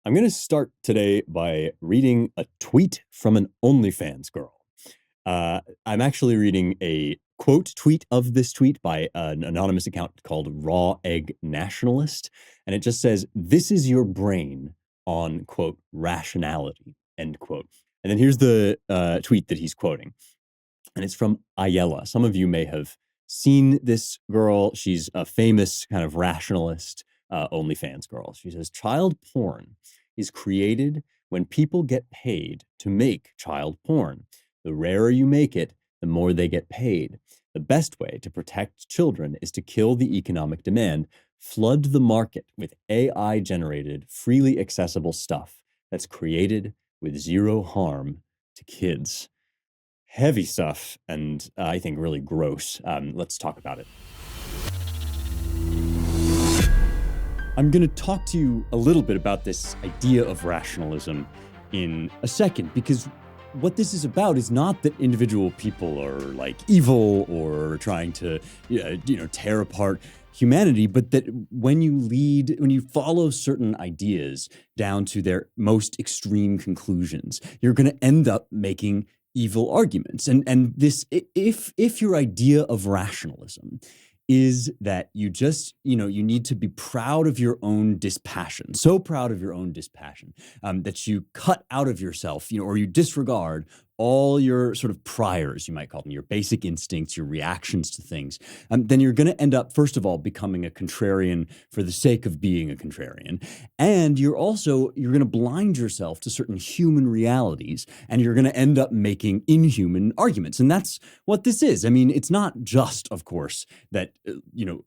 I'm going to start today by reading a tweet from an OnlyFans girl. I'm actually reading a quote tweet of this tweet by an anonymous account called Raw Egg Nationalist. And it just says, "This is your brain on, quote, rationality," end quote. And then here's the tweet that he's quoting. And it's from Aella. Some of you may have seen this girl. She's a famous kind of rationalist OnlyFans girl. She says, "Child porn is created when people get paid to make child porn. The rarer you make it, the more they get paid. The best way to protect children is to kill the economic demand, flood the market with AI-generated, freely accessible stuff that's created with zero harm to kids." Heavy stuff, and I think really gross. Let's talk about it. I'm going to talk to you a little bit about this idea of rationalism in a second, because what this is about is not that individual people are like evil or trying to, tear apart humanity, but that when you follow certain ideas down to their most extreme conclusions, you're going to end up making evil arguments. And this, if your idea of rationalism is that you just, you need to be proud of your own dispassion, so proud of your own dispassion, that you cut out of yourself, or you disregard all your sort of priors, you might call them, your basic instincts, your reactions to things, then you're going to end up, first of all, becoming a contrarian for the sake of being a contrarian. And you're going to blind yourself to certain human realities, and you're going to end up making inhuman arguments. And that's what this is. I mean, it's not just, of course, that,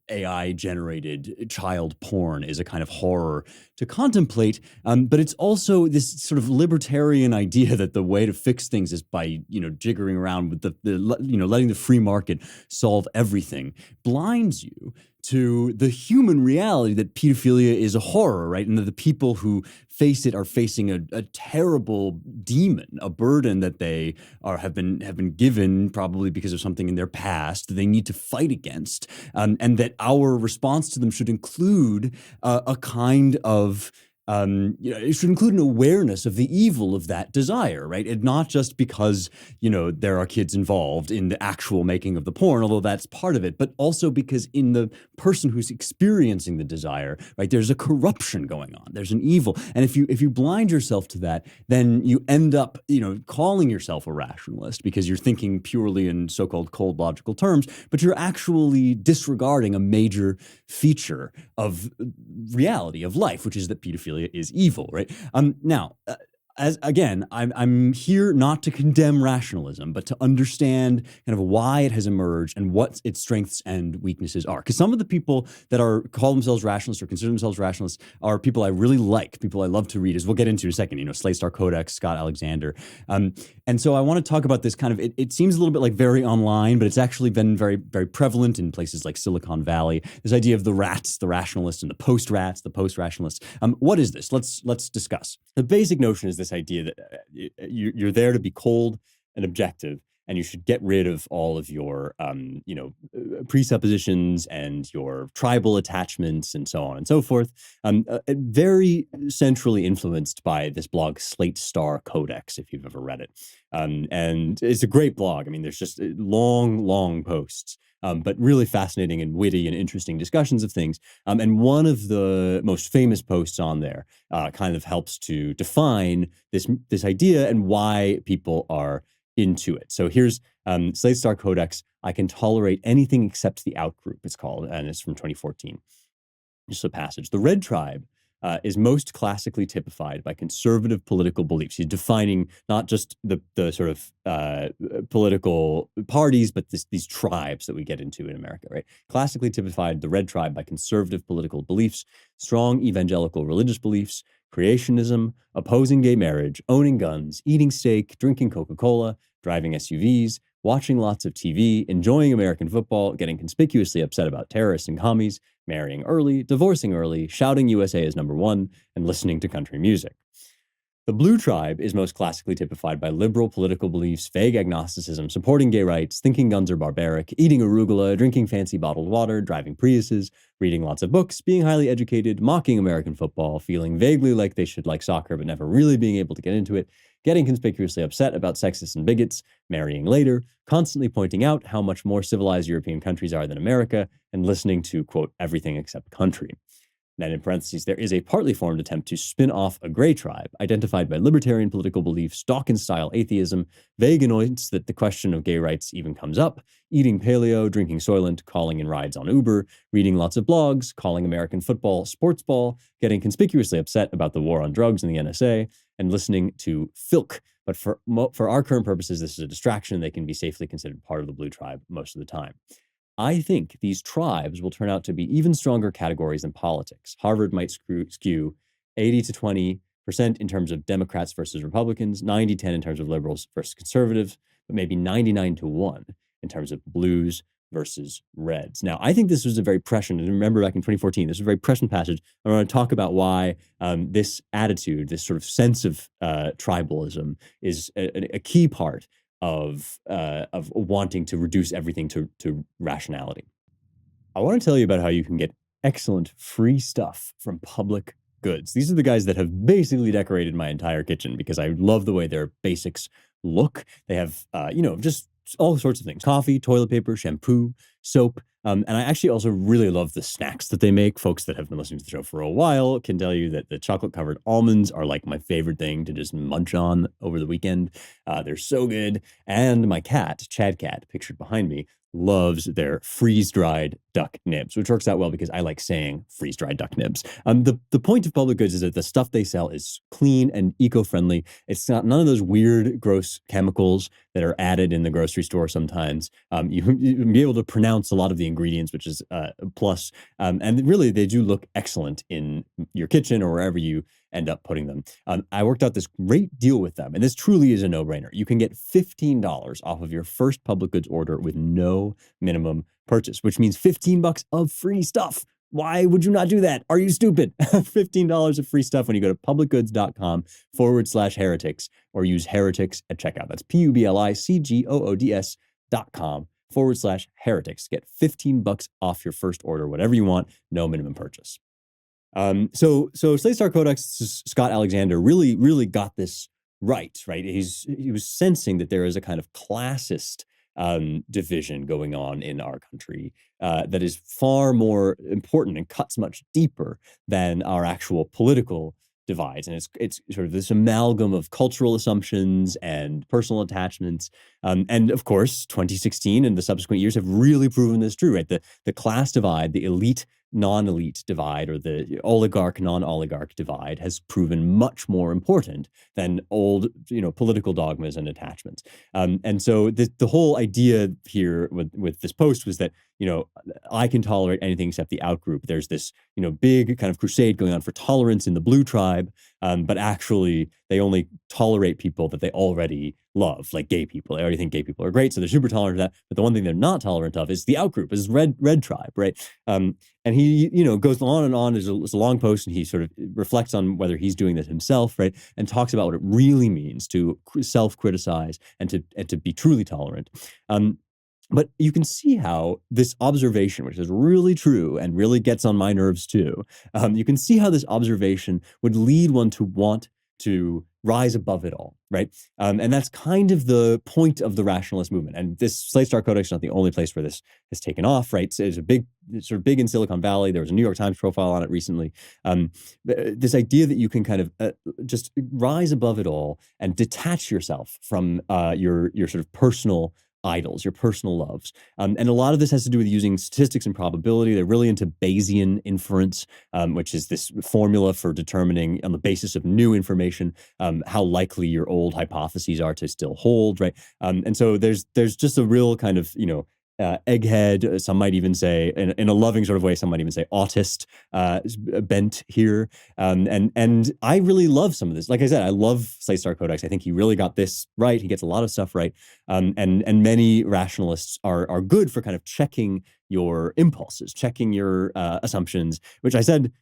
AI-generated child porn is a kind of horror to contemplate, but it's also this sort of libertarian idea that the way to fix things is by, jiggering around with the letting the free market solve everything, blinds you to the human reality that pedophilia is a horror, right? And that the people who face it are facing a terrible demon, a burden that they have been given probably because of something in their past that they need to fight against, and that our response to them should include a kind of it should include an awareness of the evil of that desire, right? And not just because, there are kids involved in the actual making of the porn, although that's part of it, but also because in the person who's experiencing the desire, right, there's a corruption going on. There's an evil. And if you blind yourself to that, then you end up, calling yourself a rationalist because you're thinking purely in so-called cold logical terms, but you're actually disregarding a major feature of reality, of life, which is that pedophilia is evil, right? Now, as again, I'm here not to condemn rationalism, but to understand kind of why it has emerged and what its strengths and weaknesses are. Because some of the people that call themselves rationalists or consider themselves rationalists are people I really like, people I love to read, as we'll get into in a second. Slate Star Codex, Scott Alexander, and so I want to talk about this kind of. It seems a little bit like very online, but it's actually been very, very prevalent in places like Silicon Valley. This idea of the rats, the rationalists, and the post-rats, the post-rationalists. What is this? Let's discuss. The basic notion is this idea that you're there to be cold and objective, and you should get rid of all of your, presuppositions and your tribal attachments and so on and so forth. Very centrally influenced by this blog, Slate Star Codex, if you've ever read it. And it's a great blog. I mean, there's just long posts. But really fascinating and witty and interesting discussions of things. And one of the most famous posts on there kind of helps to define this idea and why people are into it. So here's Slate Star Codex. "I can tolerate anything except the outgroup," it's called, and it's from 2014. Just a passage. "The red tribe is most classically typified by conservative political beliefs." He's defining not just the sort of political parties, but these tribes that we get into in America, right? "Classically typified, the red tribe, by conservative political beliefs, strong evangelical religious beliefs, creationism, opposing gay marriage, owning guns, eating steak, drinking Coca-Cola, driving SUVs, watching lots of TV, enjoying American football, getting conspicuously upset about terrorists and commies, marrying early, divorcing early, shouting USA is number one, and listening to country music. The blue tribe is most classically typified by liberal political beliefs, vague agnosticism, supporting gay rights, thinking guns are barbaric, eating arugula, drinking fancy bottled water, driving Priuses, reading lots of books, being highly educated, mocking American football, feeling vaguely like they should like soccer but never really being able to get into it, getting conspicuously upset about sexists and bigots, marrying later, constantly pointing out how much more civilized European countries are than America, and listening to, quote, everything except country. Then in parentheses, there is a partly formed attempt to spin off a gray tribe, identified by libertarian political beliefs, Dawkins-style atheism, vague annoyance that the question of gay rights even comes up, eating paleo, drinking Soylent, calling in rides on Uber, reading lots of blogs, calling American football sports ball, getting conspicuously upset about the war on drugs and the NSA, and listening to filk. But for our current purposes, this is a distraction. They can be safely considered part of the blue tribe most of the time. I think these tribes will turn out to be even stronger categories than politics. Harvard might skew 80 to 20% in terms of Democrats versus Republicans, 90-10 in terms of liberals versus conservatives, but maybe 99 to 1 in terms of blues versus reds. Now, I think this was a very prescient, and remember back in 2014, this was a very prescient passage. I want to talk about why this attitude, this sort of sense of tribalism is a key part of wanting to reduce everything to rationality. I want to tell you about how you can get excellent free stuff from public goods. These are the guys that have basically decorated my entire kitchen because I love the way their basics look. They have, just all sorts of things: coffee, toilet paper, shampoo, soap. And I actually also really love the snacks that they make. Folks that have been listening to the show for a while can tell you that the chocolate-covered almonds are like my favorite thing to just munch on over the weekend. They're so good. And my cat, Chad Cat, pictured behind me, loves their freeze-dried duck nibs, which works out well because I like saying freeze-dried duck nibs. The point of public goods is that the stuff they sell is clean and eco-friendly. It's not none of those weird, gross chemicals that are added in the grocery store sometimes. You can be able to pronounce a lot of the ingredients, which is a plus. And really, they do look excellent in your kitchen or wherever you end up putting them. I worked out this great deal with them, and this truly is a no-brainer. You can get $15 off of your first public goods order with no minimum purchase, which means $15 of free stuff. Why would you not do that? Are you stupid? $15 of free stuff when you go to publicgoods.com/heretics or use heretics at checkout. That's publicgoods.com/heretics. Get $15 off your first order, whatever you want, no minimum purchase. So Slate Star Codex, Scott Alexander really got this right? He was sensing that there is a kind of classist division going on in our country that is far more important and cuts much deeper than our actual political divides. And it's sort of this amalgam of cultural assumptions and personal attachments. And of course, 2016 and the subsequent years have really proven this true, right? The class divide, the elite non-elite divide, or the oligarch non-oligarch divide, has proven much more important than old political dogmas and attachments. And so the whole idea here with this post was that I can tolerate anything except the outgroup. There's this big kind of crusade going on for tolerance in the blue tribe, but actually they only tolerate people that they already love, like gay people. They already think gay people are great, so they're super tolerant of that. But the one thing they're not tolerant of is the outgroup, is red tribe, right? And he, goes on and on. It's a long post, and he sort of reflects on whether he's doing this himself, right? And talks about what it really means to self-criticize and to be truly tolerant. But you can see how this observation, which is really true and really gets on my nerves too, you can see how this observation would lead one to want to rise above it all, right? And that's kind of the point of the rationalist movement. And this Slate Star Codex is not the only place where this has taken off, right? So it's sort of big in Silicon Valley. There was a New York Times profile on it recently. This idea that you can kind of just rise above it all and detach yourself from your sort of personal idols, your personal loves. And a lot of this has to do with using statistics and probability. They're really into Bayesian inference, which is this formula for determining on the basis of new information how likely your old hypotheses are to still hold, right? And so there's just a real kind of, egghead. Some might even say, in a loving sort of way, some might even say autist bent here. And I really love some of this. Like I said, I love Slate Star Codex. I think he really got this right. He gets a lot of stuff right. And many rationalists are good for kind of checking your impulses, checking your assumptions, which I said,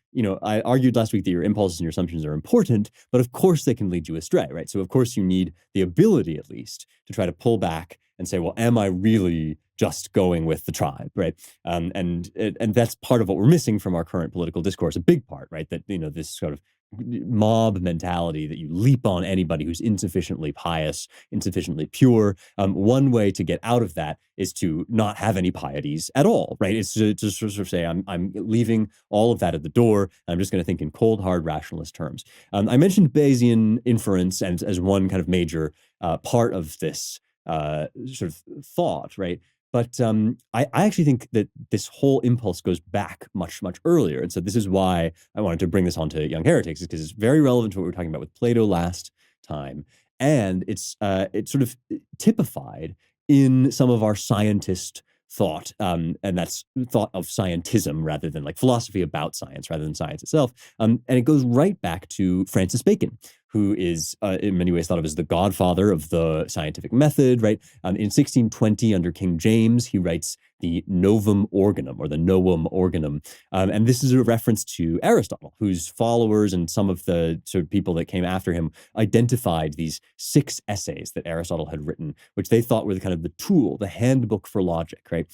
I argued last week that your impulses and your assumptions are important, but of course they can lead you astray, right? So of course you need the ability, at least, to try to pull back and say, well, am I really just going with the tribe, right? And that's part of what we're missing from our current political discourse, a big part, right? That, this sort of mob mentality that you leap on anybody who's insufficiently pious, insufficiently pure. One way to get out of that is to not have any pieties at all, right? It's to sort of say, I'm leaving all of that at the door, and I'm just going to think in cold, hard, rationalist terms. I mentioned Bayesian inference and as one kind of major part of this sort of thought, right? But I actually think that this whole impulse goes back much, much earlier. And so this is why I wanted to bring this onto Young Heretics, because it's very relevant to what we were talking about with Plato last time. And it's sort of typified in some of our scientist thought, and that's thought of scientism rather than like philosophy about science rather than science itself. And it goes right back to Francis Bacon, who is in many ways thought of as the godfather of the scientific method, right? In 1620, under King James, he writes the Novum Organum, or the Novum Organum. And this is a reference to Aristotle, whose followers and some of the sort of people that came after him identified these 6 essays that Aristotle had written, which they thought were the kind of the tool, the handbook for logic, right?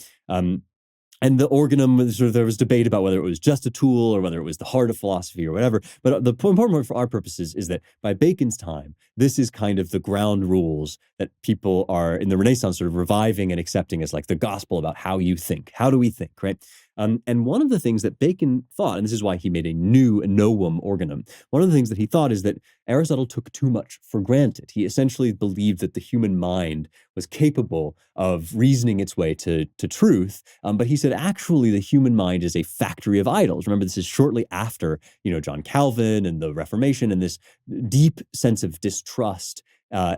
And the organum, there was debate about whether it was just a tool or whether it was the heart of philosophy or whatever. But the important part for our purposes is that by Bacon's time, this is kind of the ground rules that people are in the Renaissance sort of reviving and accepting as like the gospel about how you think. How do we think, right? And one of the things that Bacon thought, and this is why he made a new novum organum, one of the things that he thought is that Aristotle took too much for granted. He essentially believed that the human mind was capable of reasoning its way to truth. But he said, actually, the human mind is a factory of idols. Remember, this is shortly after, John Calvin and the Reformation and this deep sense of distrust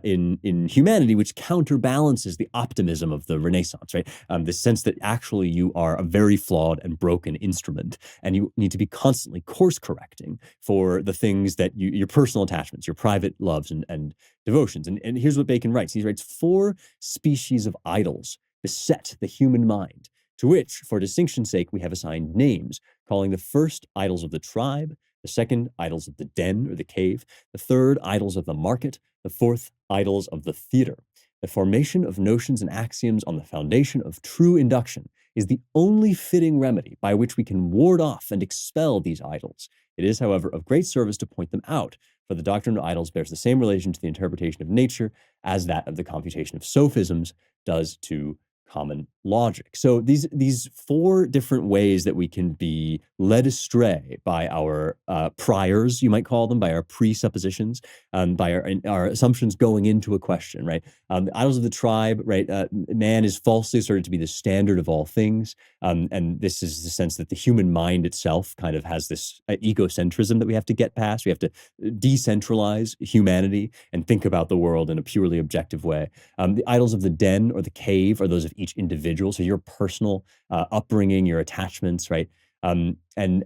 in humanity, which counterbalances the optimism of the Renaissance, right? The sense that actually you are a very flawed and broken instrument, and you need to be constantly course correcting for the things that your personal attachments, your private loves and devotions. And here's what Bacon writes. He writes 4 species of idols beset the human mind, to which, for distinction's sake, we have assigned names, calling the first idols of the tribe, the second idols of the den or the cave, the third idols of the market, the fourth idols of the theater. The formation of notions and axioms on the foundation of true induction is the only fitting remedy by which we can ward off and expel these idols. It is, however, of great service to point them out, for the doctrine of idols bears the same relation to the interpretation of nature as that of the computation of sophisms does to common logic. So these 4 different ways that we can be led astray by our priors, you might call them, by our presuppositions, by our assumptions going into a question, right? The idols of the tribe, right? Man is falsely asserted to be the standard of all things. And this is the sense that the human mind itself kind of has this egocentrism that we have to get past. We have to decentralize humanity and think about the world in a purely objective way. The idols of the den or the cave are those of each individual. So your personal upbringing, your attachments, right? And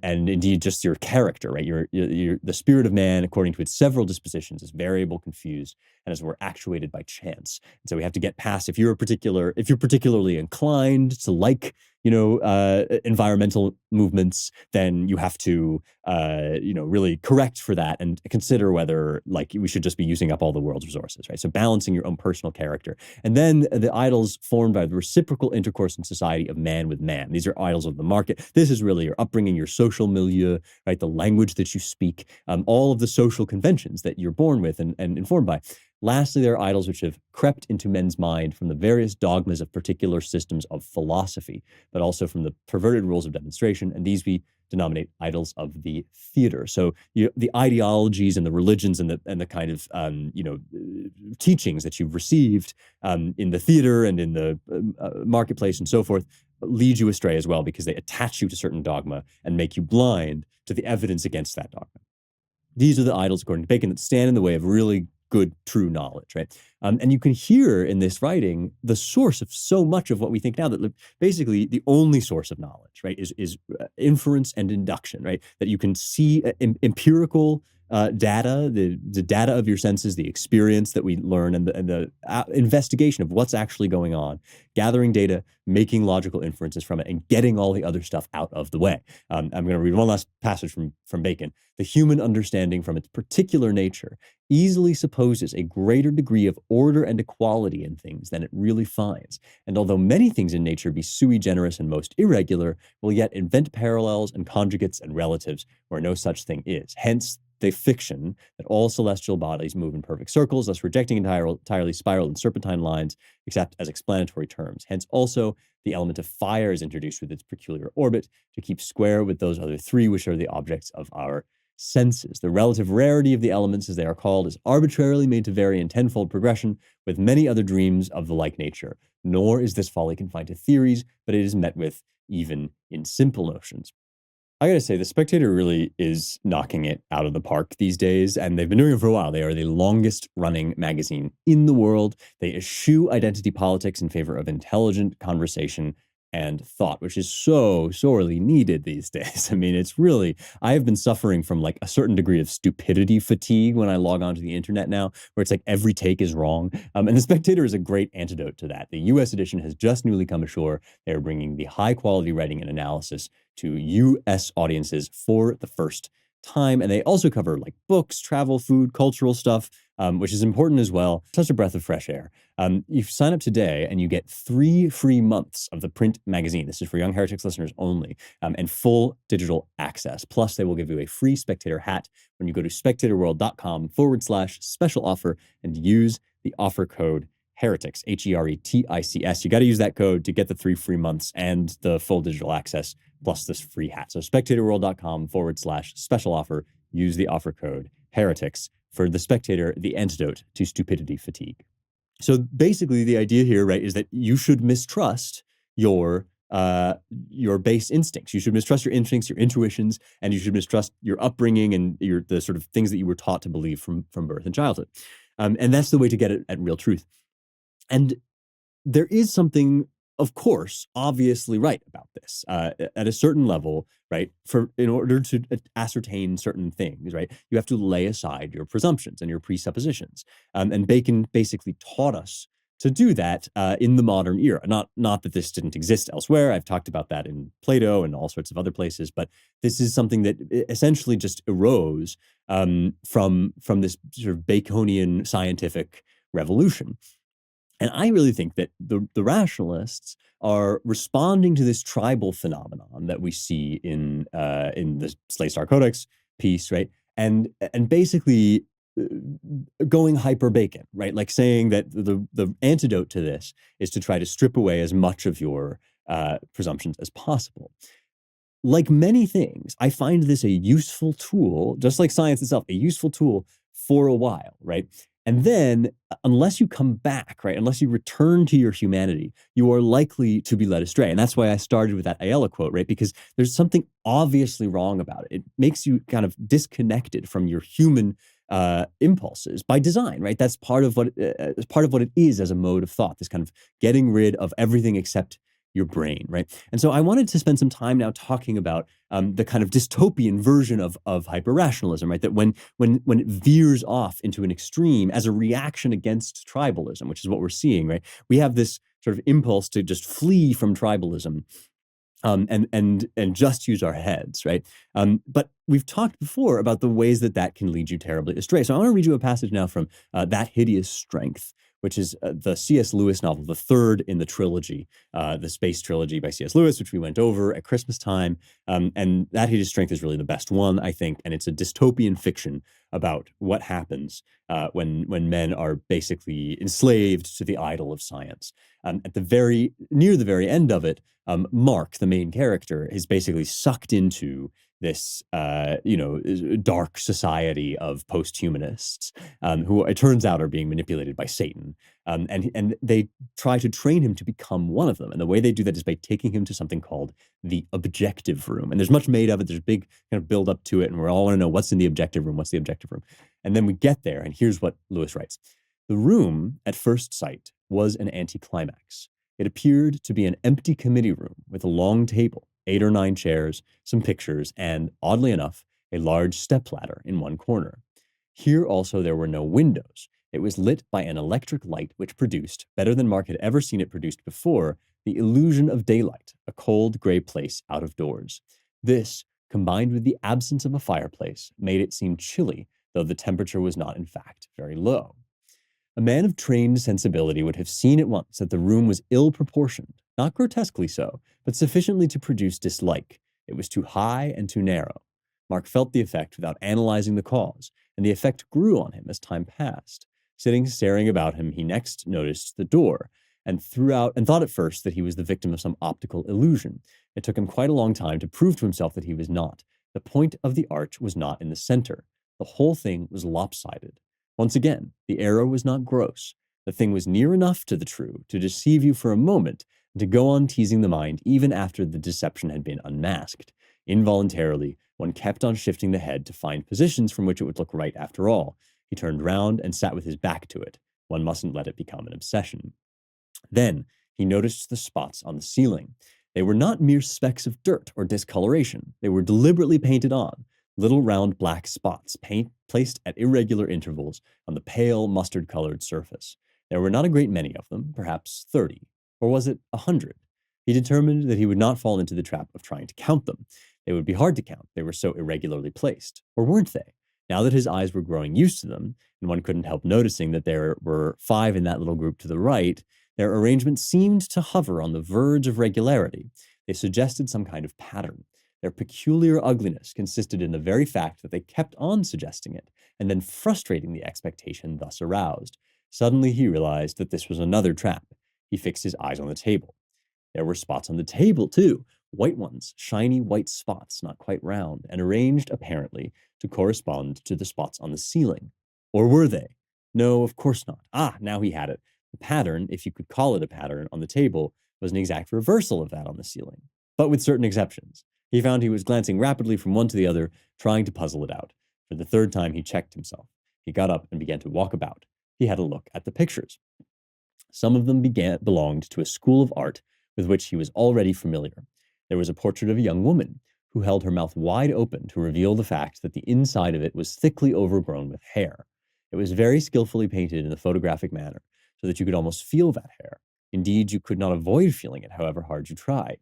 indeed just your character, right? Your the spirit of man, according to its several dispositions, is variable, confused, and as it were actuated by chance. And so we have to get past if you're particularly inclined to like environmental movements, then you have to really correct for that and consider whether like we should just be using up all the world's resources, right? So balancing your own personal character. And then the idols formed by the reciprocal intercourse in society of man with man. These are idols of the market. This is really your upbringing, your social milieu, right? The language that you speak, all of the social conventions that you're born with and informed by. Lastly, there are idols which have crept into men's mind from the various dogmas of particular systems of philosophy, but also from the perverted rules of demonstration, and these we denominate idols of the theater. So the ideologies and the religions and the kind of teachings that you've received in the theater and in the marketplace and so forth lead you astray as well, because they attach you to certain dogma and make you blind to the evidence against that dogma. These are the idols, according to Bacon, that stand in the way of really good, true knowledge, right? And you can hear in this writing the source of so much of what we think now, that basically the only source of knowledge, right, is inference and induction, right? That you can see empirical data, the data of your senses, the experience that we learn, and the investigation of what's actually going on, gathering data, making logical inferences from it, and getting all the other stuff out of the way. I'm going to read one last passage from Bacon. The human understanding, from its particular nature, easily supposes a greater degree of order and equality in things than it really finds, and although many things in nature be sui generis and most irregular, will yet invent parallels and conjugates and relatives where no such thing is. Hence the fiction that all celestial bodies move in perfect circles, thus rejecting entirely spiral and serpentine lines, except as explanatory terms. Hence also the element of fire is introduced with its peculiar orbit to keep square with those other three, which are the objects of our senses. The relative rarity of the elements, as they are called, is arbitrarily made to vary in tenfold progression with many other dreams of the like nature. Nor is this folly confined to theories, but it is met with even in simple notions. I gotta say, The Spectator really is knocking it out of the park these days, and they've been doing it for a while. They are the longest running magazine in the world. They eschew identity politics in favor of intelligent conversation and thought, which is so sorely needed these days. I mean, it's really, I have been suffering from like a certain degree of stupidity fatigue when I log onto the internet now, where it's like every take is wrong. And The Spectator is a great antidote to that. The US edition has just newly come ashore. They're bringing the high quality writing and analysis to US audiences for the first time. And they also cover like books, travel, food, cultural stuff, which is important as well. Such a breath of fresh air. You sign up today and you get 3 free months of the print magazine. This is for Young Heretics listeners only, and full digital access. Plus, they will give you a free Spectator hat when you go to spectatorworld.com/special offer and use the offer code Heretics, Heretics. You got to use that code to get the 3 free months and the full digital access plus this free hat. So spectatorworld.com/special offer. Use the offer code Heretics for The Spectator, the antidote to stupidity fatigue. So basically the idea here, right, is that you should mistrust your base instincts. You should mistrust your instincts, your intuitions, and you should mistrust your upbringing and the sort of things that you were taught to believe from birth and childhood. And that's the way to get at real truth. And there is something, of course, obviously right about this at a certain level, right? In order to ascertain certain things, right, you have to lay aside your presumptions and your presuppositions. And Bacon basically taught us to do that in the modern era. Not that this didn't exist elsewhere. I've talked about that in Plato and all sorts of other places, but this is something that essentially just arose from this sort of Baconian scientific revolution. And I really think that the rationalists are responding to this tribal phenomenon that we see in the Slate Star Codex piece, right? And basically going hyper Bacon, right? Like saying that the antidote to this is to try to strip away as much of your presumptions as possible. Like many things, I find this a useful tool, just like science itself, a useful tool for a while, right? And then, unless you come back, right, unless you return to your humanity, you are likely to be led astray. And that's why I started with that Aella quote, right? Because there's something obviously wrong about it. It makes you kind of disconnected from your human impulses by design, right? That's part of what it is as a mode of thought. This kind of getting rid of everything except your brain, right? And so I wanted to spend some time now talking about the kind of dystopian version of hyper-rationalism, right? That when it veers off into an extreme as a reaction against tribalism, which is what we're seeing, right? We have this sort of impulse to just flee from tribalism and just use our heads, right? But we've talked before about the ways that can lead you terribly astray. So I want to read you a passage now from That Hideous Strength, which is the C.S. Lewis novel, the third in the trilogy, the Space Trilogy by C.S. Lewis, which we went over at Christmas time. And That Hideous Strength is really the best one, I think. And it's a dystopian fiction about what happens when men are basically enslaved to the idol of science. Near the very end of it, Mark, the main character, is basically sucked into this, dark society of post-humanists, who it turns out are being manipulated by Satan. And they try to train him to become one of them. And the way they do that is by taking him to something called the objective room. And there's much made of it. There's big kind of build up to it. And we all want to know what's in the objective room. What's the objective room? And then we get there. And here's what Lewis writes. The room, at first sight, was an anticlimax. It appeared to be an empty committee room with a long table, 8 or 9 chairs, some pictures, and, oddly enough, a large stepladder in one corner. Here also there were no windows. It was lit by an electric light which produced, better than Mark had ever seen it produced before, the illusion of daylight, a cold gray place out of doors. This, combined with the absence of a fireplace, made it seem chilly, though the temperature was not, in fact, very low. A man of trained sensibility would have seen at once that the room was ill-proportioned, not grotesquely so, but sufficiently to produce dislike. It was too high and too narrow. Mark felt the effect without analyzing the cause, and the effect grew on him as time passed. Sitting staring about him, he next noticed the door, and thought at first that he was the victim of some optical illusion. It took him quite a long time to prove to himself that he was not. The point of the arch was not in the center. The whole thing was lopsided. Once again, the error was not gross. The thing was near enough to the true to deceive you for a moment and to go on teasing the mind even after the deception had been unmasked. Involuntarily, one kept on shifting the head to find positions from which it would look right after all. He turned round and sat with his back to it. One mustn't let it become an obsession. Then he noticed the spots on the ceiling. They were not mere specks of dirt or discoloration. They were deliberately painted on. Little round black spots, placed at irregular intervals on the pale mustard-colored surface. There were not a great many of them, perhaps 30, or was it 100? He determined that he would not fall into the trap of trying to count them. They would be hard to count, they were so irregularly placed. Or weren't they? Now that his eyes were growing used to them, and one couldn't help noticing that there were 5 in that little group to the right, their arrangement seemed to hover on the verge of regularity. They suggested some kind of pattern. Their peculiar ugliness consisted in the very fact that they kept on suggesting it, and then frustrating the expectation thus aroused. Suddenly he realized that this was another trap. He fixed his eyes on the table. There were spots on the table, too. White ones, shiny white spots, not quite round, and arranged, apparently, to correspond to the spots on the ceiling. Or were they? No, of course not. Ah, now he had it. The pattern, if you could call it a pattern, on the table was an exact reversal of that on the ceiling, but with certain exceptions. He found he was glancing rapidly from one to the other, trying to puzzle it out. For the 3rd time, he checked himself. He got up and began to walk about. He had a look at the pictures. Some of them belonged to a school of art with which he was already familiar. There was a portrait of a young woman who held her mouth wide open to reveal the fact that the inside of it was thickly overgrown with hair. It was very skillfully painted in a photographic manner, so that you could almost feel that hair. Indeed, you could not avoid feeling it, however hard you tried.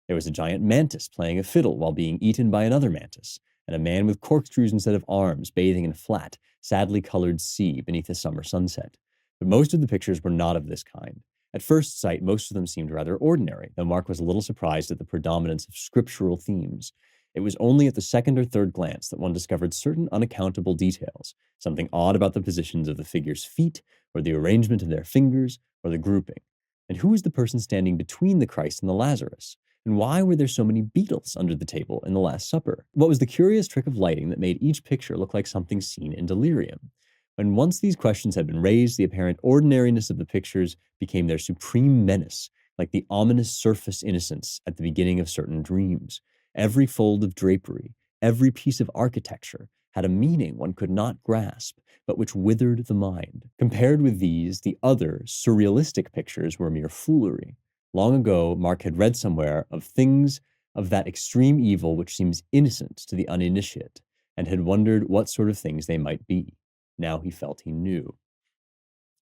There was a giant mantis playing a fiddle while being eaten by another mantis, and a man with corkscrews instead of arms bathing in a flat, sadly colored sea beneath a summer sunset. But most of the pictures were not of this kind. At first sight, most of them seemed rather ordinary, though Mark was a little surprised at the predominance of scriptural themes. It was only at the 2nd or 3rd glance that one discovered certain unaccountable details, something odd about the positions of the figures' feet, or the arrangement of their fingers, or the grouping. And who was the person standing between the Christ and the Lazarus? And why were there so many beetles under the table in the Last Supper? What was the curious trick of lighting that made each picture look like something seen in delirium? When once these questions had been raised, the apparent ordinariness of the pictures became their supreme menace, like the ominous surface innocence at the beginning of certain dreams. Every fold of drapery, every piece of architecture had a meaning one could not grasp, but which withered the mind. Compared with these, the other, surrealistic pictures were mere foolery. Long ago, Mark had read somewhere of things of that extreme evil which seems innocent to the uninitiate, and had wondered what sort of things they might be. Now he felt he knew.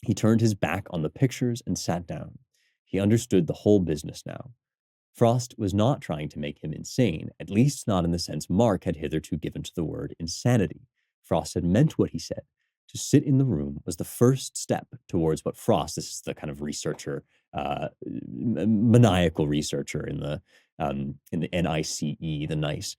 He turned his back on the pictures and sat down. He understood the whole business now. Frost was not trying to make him insane, at least not in the sense Mark had hitherto given to the word insanity. Frost had meant what he said. To sit in the room was the first step towards what Frost, this is the kind of researcher, maniacal researcher in the NICE, the NICE,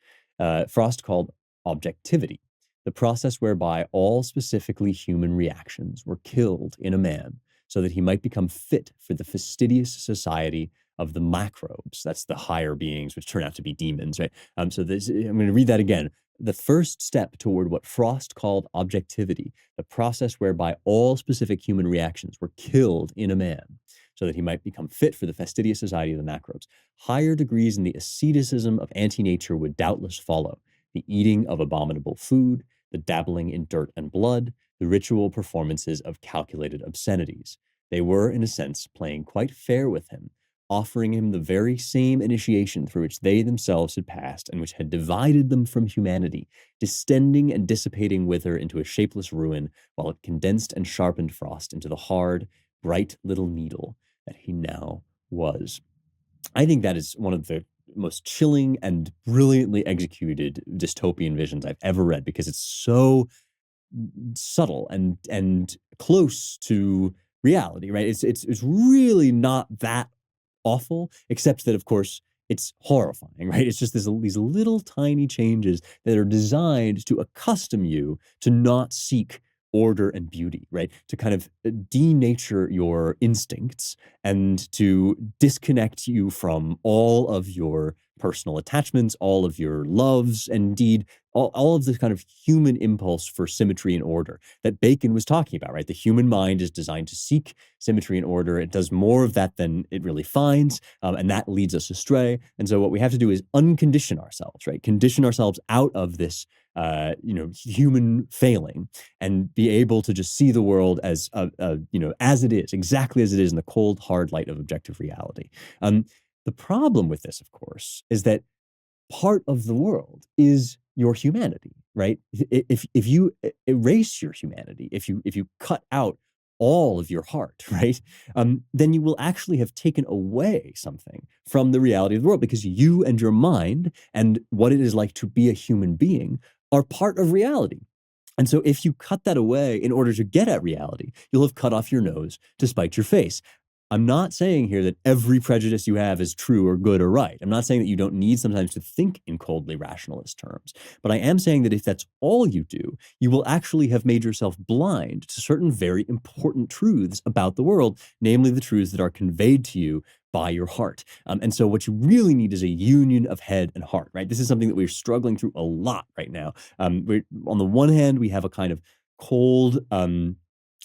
Frost called objectivity, the process whereby all specifically human reactions were killed in a man so that he might become fit for the fastidious society of the macrobes. That's the higher beings, which turn out to be demons, right? So this, I'm going to read that again. The first step toward what Frost called objectivity, the process whereby all specific human reactions were killed in a man, so that he might become fit for the fastidious society of the macrobes. Higher degrees in the asceticism of anti-nature would doubtless follow: the eating of abominable food, the dabbling in dirt and blood, the ritual performances of calculated obscenities. They were, in a sense, playing quite fair with him, offering him the very same initiation through which they themselves had passed and which had divided them from humanity, distending and dissipating with her into a shapeless ruin, while it condensed and sharpened Frost into the hard, bright little needle that he now was. I think that is one of the most chilling and brilliantly executed dystopian visions I've ever read, because it's so subtle and close to reality, right? It's really not that awful, except that, of course, it's horrifying, right? It's just these little tiny changes that are designed to accustom you to not seek order and beauty, right? To kind of denature your instincts and to disconnect you from all of your personal attachments, all of your loves, and indeed all of this kind of human impulse for symmetry and order that Bacon was talking about, right? The human mind is designed to seek symmetry and order. It does more of that than it really finds, and that leads us astray. And so what we have to do is uncondition ourselves, right? Condition ourselves out of this, human failing, and be able to just see the world as, as it is, exactly as it is in the cold, hard light of objective reality. The problem with this, of course, is that part of the world is your humanity, right? If you erase your humanity, if you cut out all of your heart, right, then you will actually have taken away something from the reality of the world, because you and your mind and what it is like to be a human being are part of reality. And so if you cut that away in order to get at reality, you'll have cut off your nose to spite your face. I'm not saying here that every prejudice you have is true or good or right. I'm not saying that you don't need sometimes to think in coldly rationalist terms. But I am saying that if that's all you do, you will actually have made yourself blind to certain very important truths about the world, namely the truths that are conveyed to you by your heart. And so what you really need is a union of head and heart, right? This is something that we're struggling through a lot right now. On the one hand, we have a kind of cold,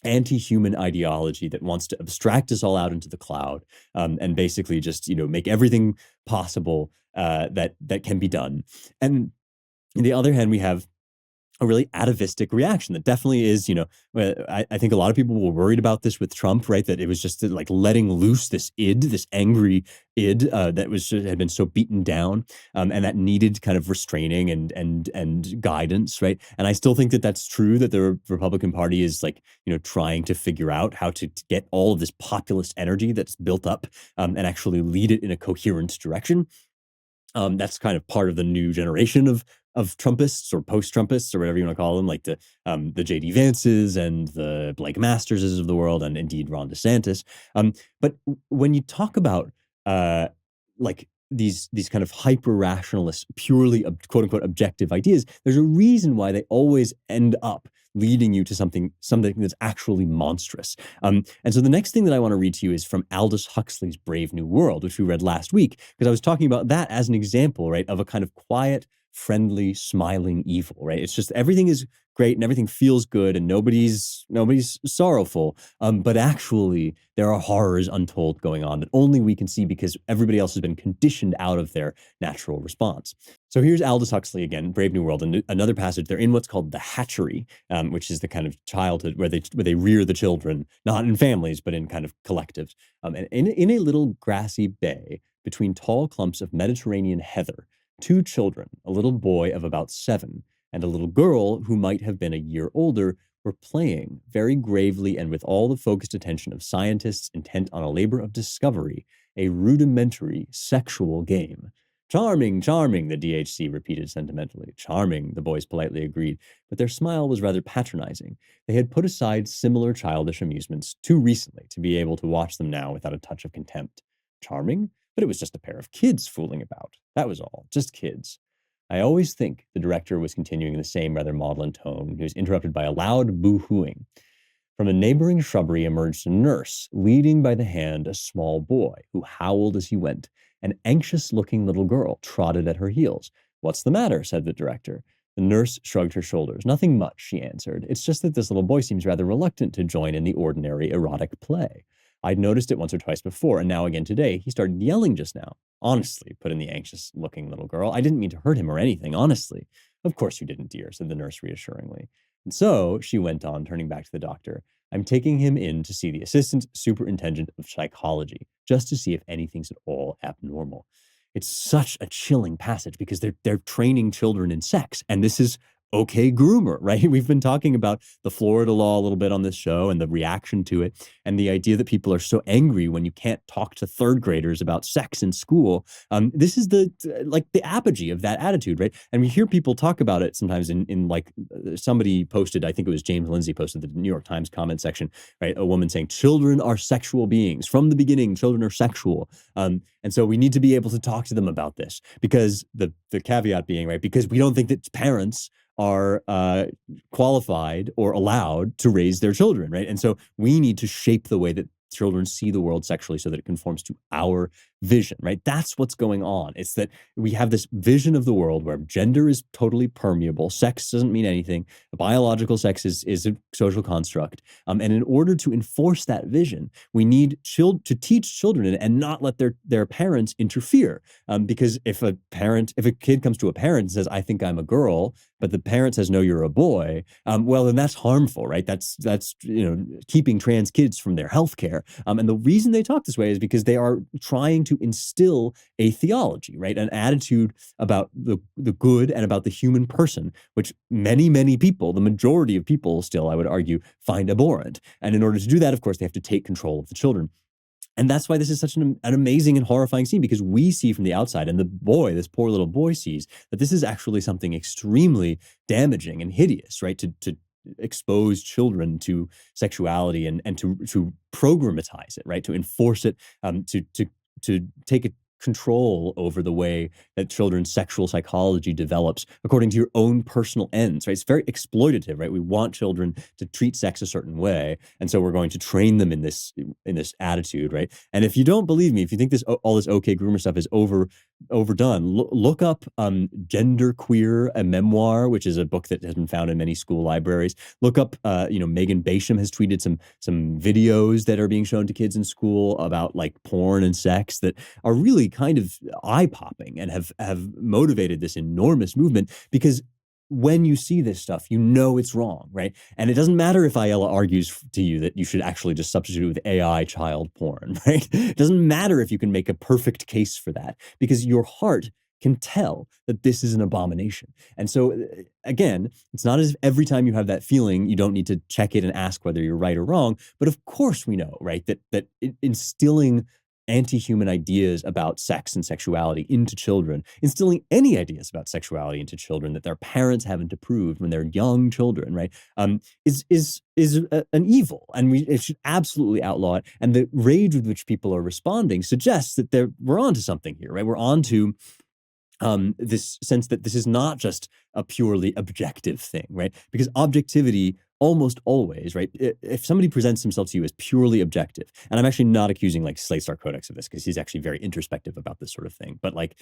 anti-human ideology that wants to abstract us all out into the cloud, and basically just make everything possible that can be done. And on the other hand, we have a really atavistic reaction that definitely is, I think a lot of people were worried about this with Trump, right? That it was just like letting loose this angry id that had been so beaten down, and that needed kind of restraining and guidance, right? And I still think that that's true, that the Republican Party is trying to figure out how to get all of this populist energy that's built up, and actually lead it in a coherent direction. That's kind of part of the new generation of Trumpists or post-Trumpists or whatever you want to call them, like the J.D. Vances and the Blake Masterses of the world, and indeed Ron DeSantis. But when you talk about these kind of hyper-rationalist, purely quote-unquote objective ideas, there's a reason why they always end up leading you to something that's actually monstrous. And so the next thing that I want to read to you is from Aldous Huxley's Brave New World, which we read last week, because I was talking about that as an example, right, of a kind of quiet, friendly, smiling evil, right? It's just everything is great and everything feels good and nobody's sorrowful. But actually, there are horrors untold going on that only we can see because everybody else has been conditioned out of their natural response. So here's Aldous Huxley again, Brave New World, and another passage. They're in what's called the hatchery, which is the kind of childhood where they rear the children, not in families, but in kind of collectives. And in a little grassy bay between tall clumps of Mediterranean heather, two children, a little boy of about 7 and a little girl who might have been a year older, were playing very gravely and with all the focused attention of scientists intent on a labor of discovery, a rudimentary sexual game. Charming, charming, the DHC repeated sentimentally. Charming, the boys politely agreed, but their smile was rather patronizing. They had put aside similar childish amusements too recently to be able to watch them now without a touch of contempt. Charming? But it was just a pair of kids fooling about. That was all. Just kids. I always think, the director was continuing in the same rather maudlin tone. He was interrupted by a loud boo-hooing. From a neighboring shrubbery emerged a nurse, leading by the hand a small boy who howled as he went. An anxious-looking little girl trotted at her heels. "What's the matter?" said the director. The nurse shrugged her shoulders. "Nothing much," she answered. "It's just that this little boy seems rather reluctant to join in the ordinary erotic play. I'd noticed it once or twice before, and now again today. He started yelling just now." "Honestly," put in the anxious-looking little girl, "I didn't mean to hurt him or anything, honestly." "Of course you didn't, dear," said the nurse reassuringly. "And so," she went on, turning back to the doctor, "I'm taking him in to see the assistant superintendent of psychology, just to see if anything's at all abnormal." It's such a chilling passage because they're training children in sex, and this is okay groomer, right? We've been talking about the Florida law a little bit on this show and the reaction to it, and the idea that people are so angry when you can't talk to third graders about sex in school. This is the apogee of that attitude, right? And we hear people talk about it sometimes in like somebody posted, I think it was James Lindsay posted the New York Times comment section, right? A woman saying, "Children are sexual beings. From the beginning, children are sexual." And so we need to be able to talk to them about this, because the caveat being, right, because we don't think that parents are qualified or allowed to raise their children, right? And so we need to shape the way that children see the world sexually so that it conforms to our vision, right? That's what's going on. It's that we have this vision of the world where gender is totally permeable. Sex doesn't mean anything. Biological sex is a social construct. And in order to enforce that vision, we need to teach children and not let their parents interfere. Because if a kid comes to a parent and says, "I think I'm a girl," but the parent says, "No, you're a boy," well, then that's harmful, right? That's keeping trans kids from their health care. And the reason they talk this way is because they are trying to instill a theology, right? An attitude about the good and about the human person, which many, many people, the majority of people still, I would argue, find abhorrent. And in order to do that, of course, they have to take control of the children. And that's why this is such an amazing and horrifying scene, because we see from the outside, and this poor little boy sees that this is actually something extremely damaging and hideous, right? To expose children to sexuality and to programatize it, right? To enforce it, to take a control over the way that children's sexual psychology develops according to your own personal ends, right? It's very exploitative, right? We want children to treat sex a certain way, and so we're going to train them in this attitude, right? And if you don't believe me, if you think all this okay groomer stuff is overdone, look up Gender Queer, a Memoir, which is a book that has been found in many school libraries. Look up, Megan Basham has tweeted some videos that are being shown to kids in school about like porn and sex that are really kind of eye-popping and have motivated this enormous movement, because when you see this stuff, you know it's wrong, right? And it doesn't matter if Aella argues to you that you should actually just substitute it with AI child porn, right? It doesn't matter if you can make a perfect case for that, because your heart can tell that this is an abomination. And so, again, it's not as if every time you have that feeling, you don't need to check it and ask whether you're right or wrong. But of course we know, right, that instilling anti-human ideas about sex and sexuality into children, instilling any ideas about sexuality into children that their parents haven't approved when they're young children, right, is an evil, and it should absolutely outlaw it. And the rage with which people are responding suggests that we're onto something here, right? We're onto this sense that this is not just a purely objective thing, right? Because objectivity almost always, right? If somebody presents himself to you as purely objective, and I'm actually not accusing like Slate Star Codex of this, because he's actually very introspective about this sort of thing. But like,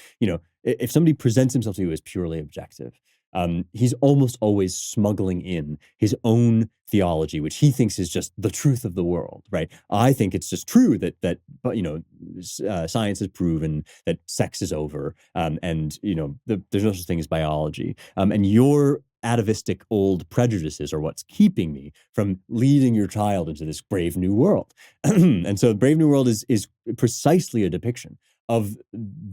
if somebody presents himself to you as purely objective, he's almost always smuggling in his own theology, which he thinks is just the truth of the world, right? I think it's just true that science has proven that sex is over, and there's no such thing as biology, and your atavistic old prejudices are what's keeping me from leading your child into this brave new world. And so Brave New World is precisely a depiction of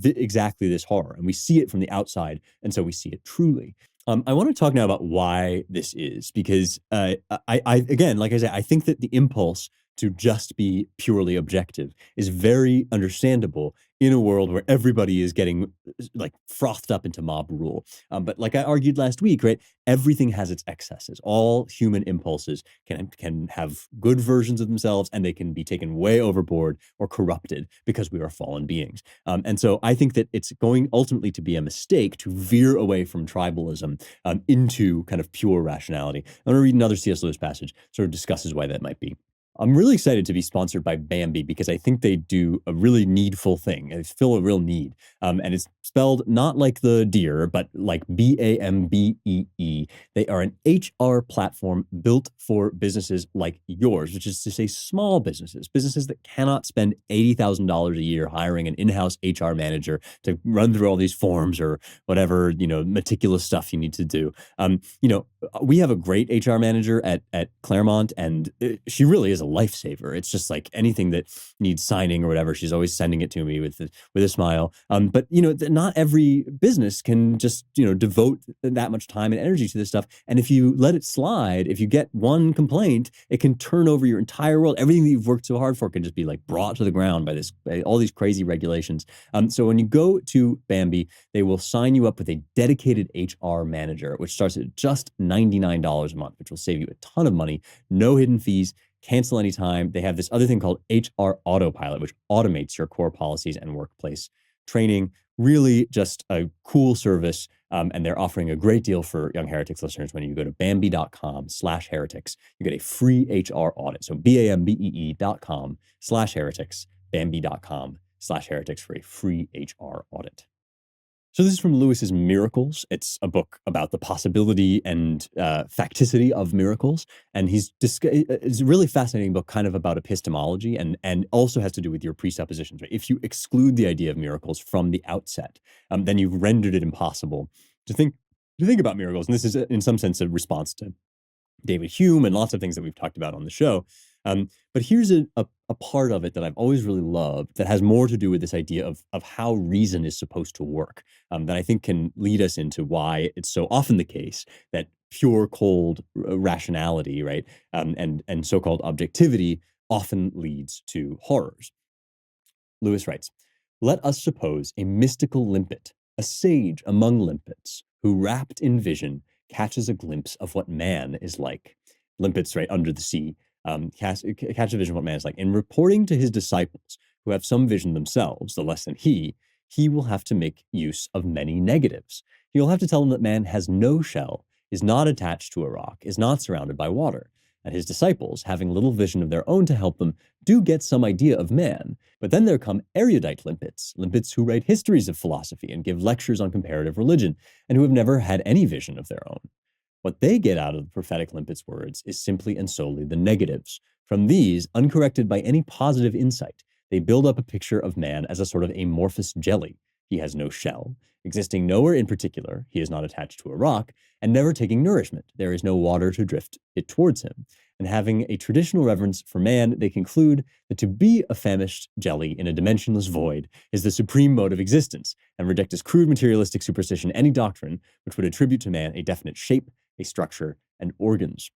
exactly this horror, and we see it from the outside, and so we see it truly. I want to talk now about why this is, because I again, like I said, I think that the impulse to just be purely objective is very understandable in a world where everybody is getting like frothed up into mob rule. But like I argued last week, right, everything has its excesses. All human impulses can have good versions of themselves, and they can be taken way overboard or corrupted because we are fallen beings. And so I think that it's going ultimately to be a mistake to veer away from tribalism into kind of pure rationality. I'm going to read another C.S. Lewis passage, sort of discusses why that might be. I'm really excited to be sponsored by Bambi because I think they do a really needful thing. They fill a real need. And it's spelled not like the deer, but like Bambee. They are an HR platform built for businesses like yours, which is to say small businesses that cannot spend $80,000 a year hiring an in-house HR manager to run through all these forms or whatever, meticulous stuff you need to do. We have a great HR manager at Claremont, and she really is a lifesaver. It's just like anything that needs signing or whatever, she's always sending it to me with a smile. But not every business can just devote that much time and energy to this stuff. And if you let it slide, if you get one complaint, it can turn over your entire world. Everything that you've worked so hard for can just be like brought to the ground by all these crazy regulations. So when you go to Bambi, they will sign you up with a dedicated HR manager, which starts at just $99 a month, which will save you a ton of money. No hidden fees. Cancel anytime. They have this other thing called HR Autopilot, which automates your core policies and workplace training. Really just a cool service. And they're offering a great deal for Young Heretics listeners. When you go to Bambi.com/heretics, you get a free HR audit. So BAMBEE.com/heretics, Bambi.com/heretics for a free HR audit. So this is from Lewis's Miracles. It's a book about the possibility and facticity of miracles. And it's a really fascinating book kind of about epistemology and also has to do with your presuppositions. Right? If you exclude the idea of miracles from the outset, then you've rendered it impossible to think about miracles. And this is in some sense a response to David Hume and lots of things that we've talked about on the show. But here's a part of it that I've always really loved that has more to do with this idea of how reason is supposed to work, that I think can lead us into why it's so often the case that pure, cold rationality, right, and so-called objectivity often leads to horrors. Lewis writes, "Let us suppose a mystical limpet, a sage among limpets, who wrapped in vision catches a glimpse of what man is like." Limpets, right, under the sea. Catch a vision of what man is like. In reporting to his disciples, who have some vision themselves, the less than he will have to make use of many negatives. He will have to tell them that man has no shell, is not attached to a rock, is not surrounded by water. And his disciples, having little vision of their own to help them, do get some idea of man. But then there come erudite limpets who write histories of philosophy and give lectures on comparative religion, and who have never had any vision of their own. What they get out of the prophetic limpet's words is simply and solely the negatives. From these, uncorrected by any positive insight, they build up a picture of man as a sort of amorphous jelly. He has no shell, existing nowhere in particular, he is not attached to a rock, and never taking nourishment. There is no water to drift it towards him. And having a traditional reverence for man, they conclude that to be a famished jelly in a dimensionless void is the supreme mode of existence, and reject as crude materialistic superstition any doctrine which would attribute to man a definite shape, a structure, and organs.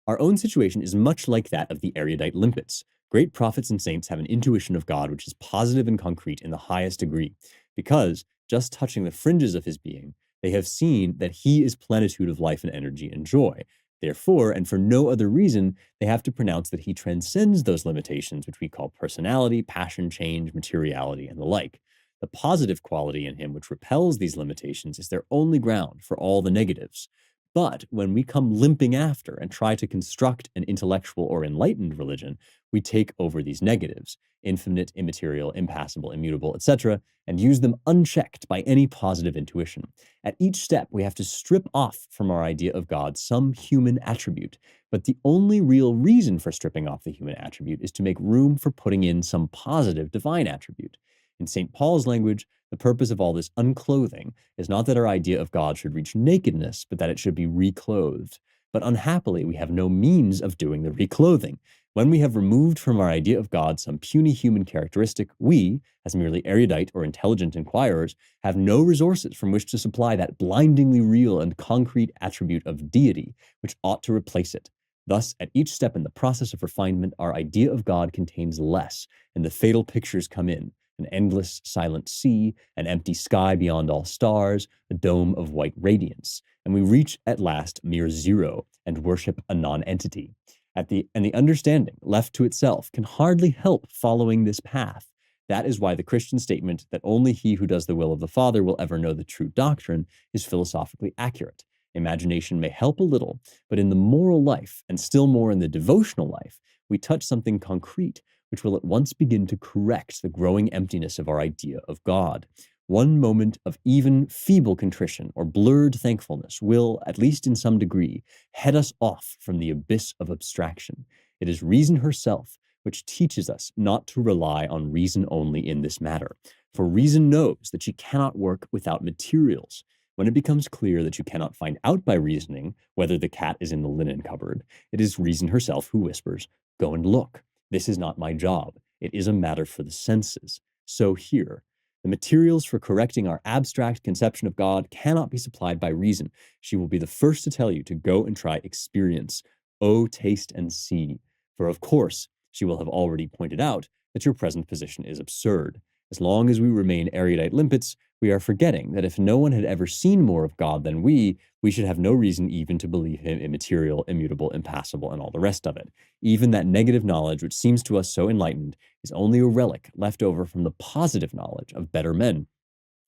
Our own situation is much like that of the erudite limpets. Great prophets and saints have an intuition of God which is positive and concrete in the highest degree, because, just touching the fringes of his being, they have seen that he is plenitude of life and energy and joy. Therefore, and for no other reason, they have to pronounce that he transcends those limitations which we call personality, passion, change, materiality, and the like. The positive quality in him which repels these limitations is their only ground for all the negatives. But when we come limping after and try to construct an intellectual or enlightened religion, we take over these negatives, infinite, immaterial, impassible, immutable, etc., and use them unchecked by any positive intuition. At each step, we have to strip off from our idea of God some human attribute. But the only real reason for stripping off the human attribute is to make room for putting in some positive divine attribute. In St. Paul's language, the purpose of all this unclothing is not that our idea of God should reach nakedness, but that it should be reclothed. But unhappily, we have no means of doing the reclothing. When we have removed from our idea of God some puny human characteristic, we, as merely erudite or intelligent inquirers, have no resources from which to supply that blindingly real and concrete attribute of deity, which ought to replace it. Thus, at each step in the process of refinement, our idea of God contains less, and the fatal pictures come in: an endless, silent sea, an empty sky beyond all stars, a dome of white radiance. And we reach at last mere zero and worship a non-entity. And the understanding left to itself can hardly help following this path. That is why the Christian statement that only he who does the will of the Father will ever know the true doctrine is philosophically accurate. Imagination may help a little, but in the moral life, and still more in the devotional life, we touch something concrete, which will at once begin to correct the growing emptiness of our idea of God. One moment of even feeble contrition or blurred thankfulness will, at least in some degree, head us off from the abyss of abstraction. It is reason herself which teaches us not to rely on reason only in this matter. For reason knows that she cannot work without materials. When it becomes clear that you cannot find out by reasoning whether the cat is in the linen cupboard, it is reason herself who whispers, "Go and look. This is not my job. It is a matter for the senses." So here, the materials for correcting our abstract conception of God cannot be supplied by reason. She will be the first to tell you to go and try experience. Oh, taste and see. For of course, she will have already pointed out that your present position is absurd. As long as we remain erudite limpets, we are forgetting that if no one had ever seen more of God than we should have no reason even to believe him immaterial, immutable, impassible, and all the rest of it. Even that negative knowledge, which seems to us so enlightened, is only a relic left over from the positive knowledge of better men.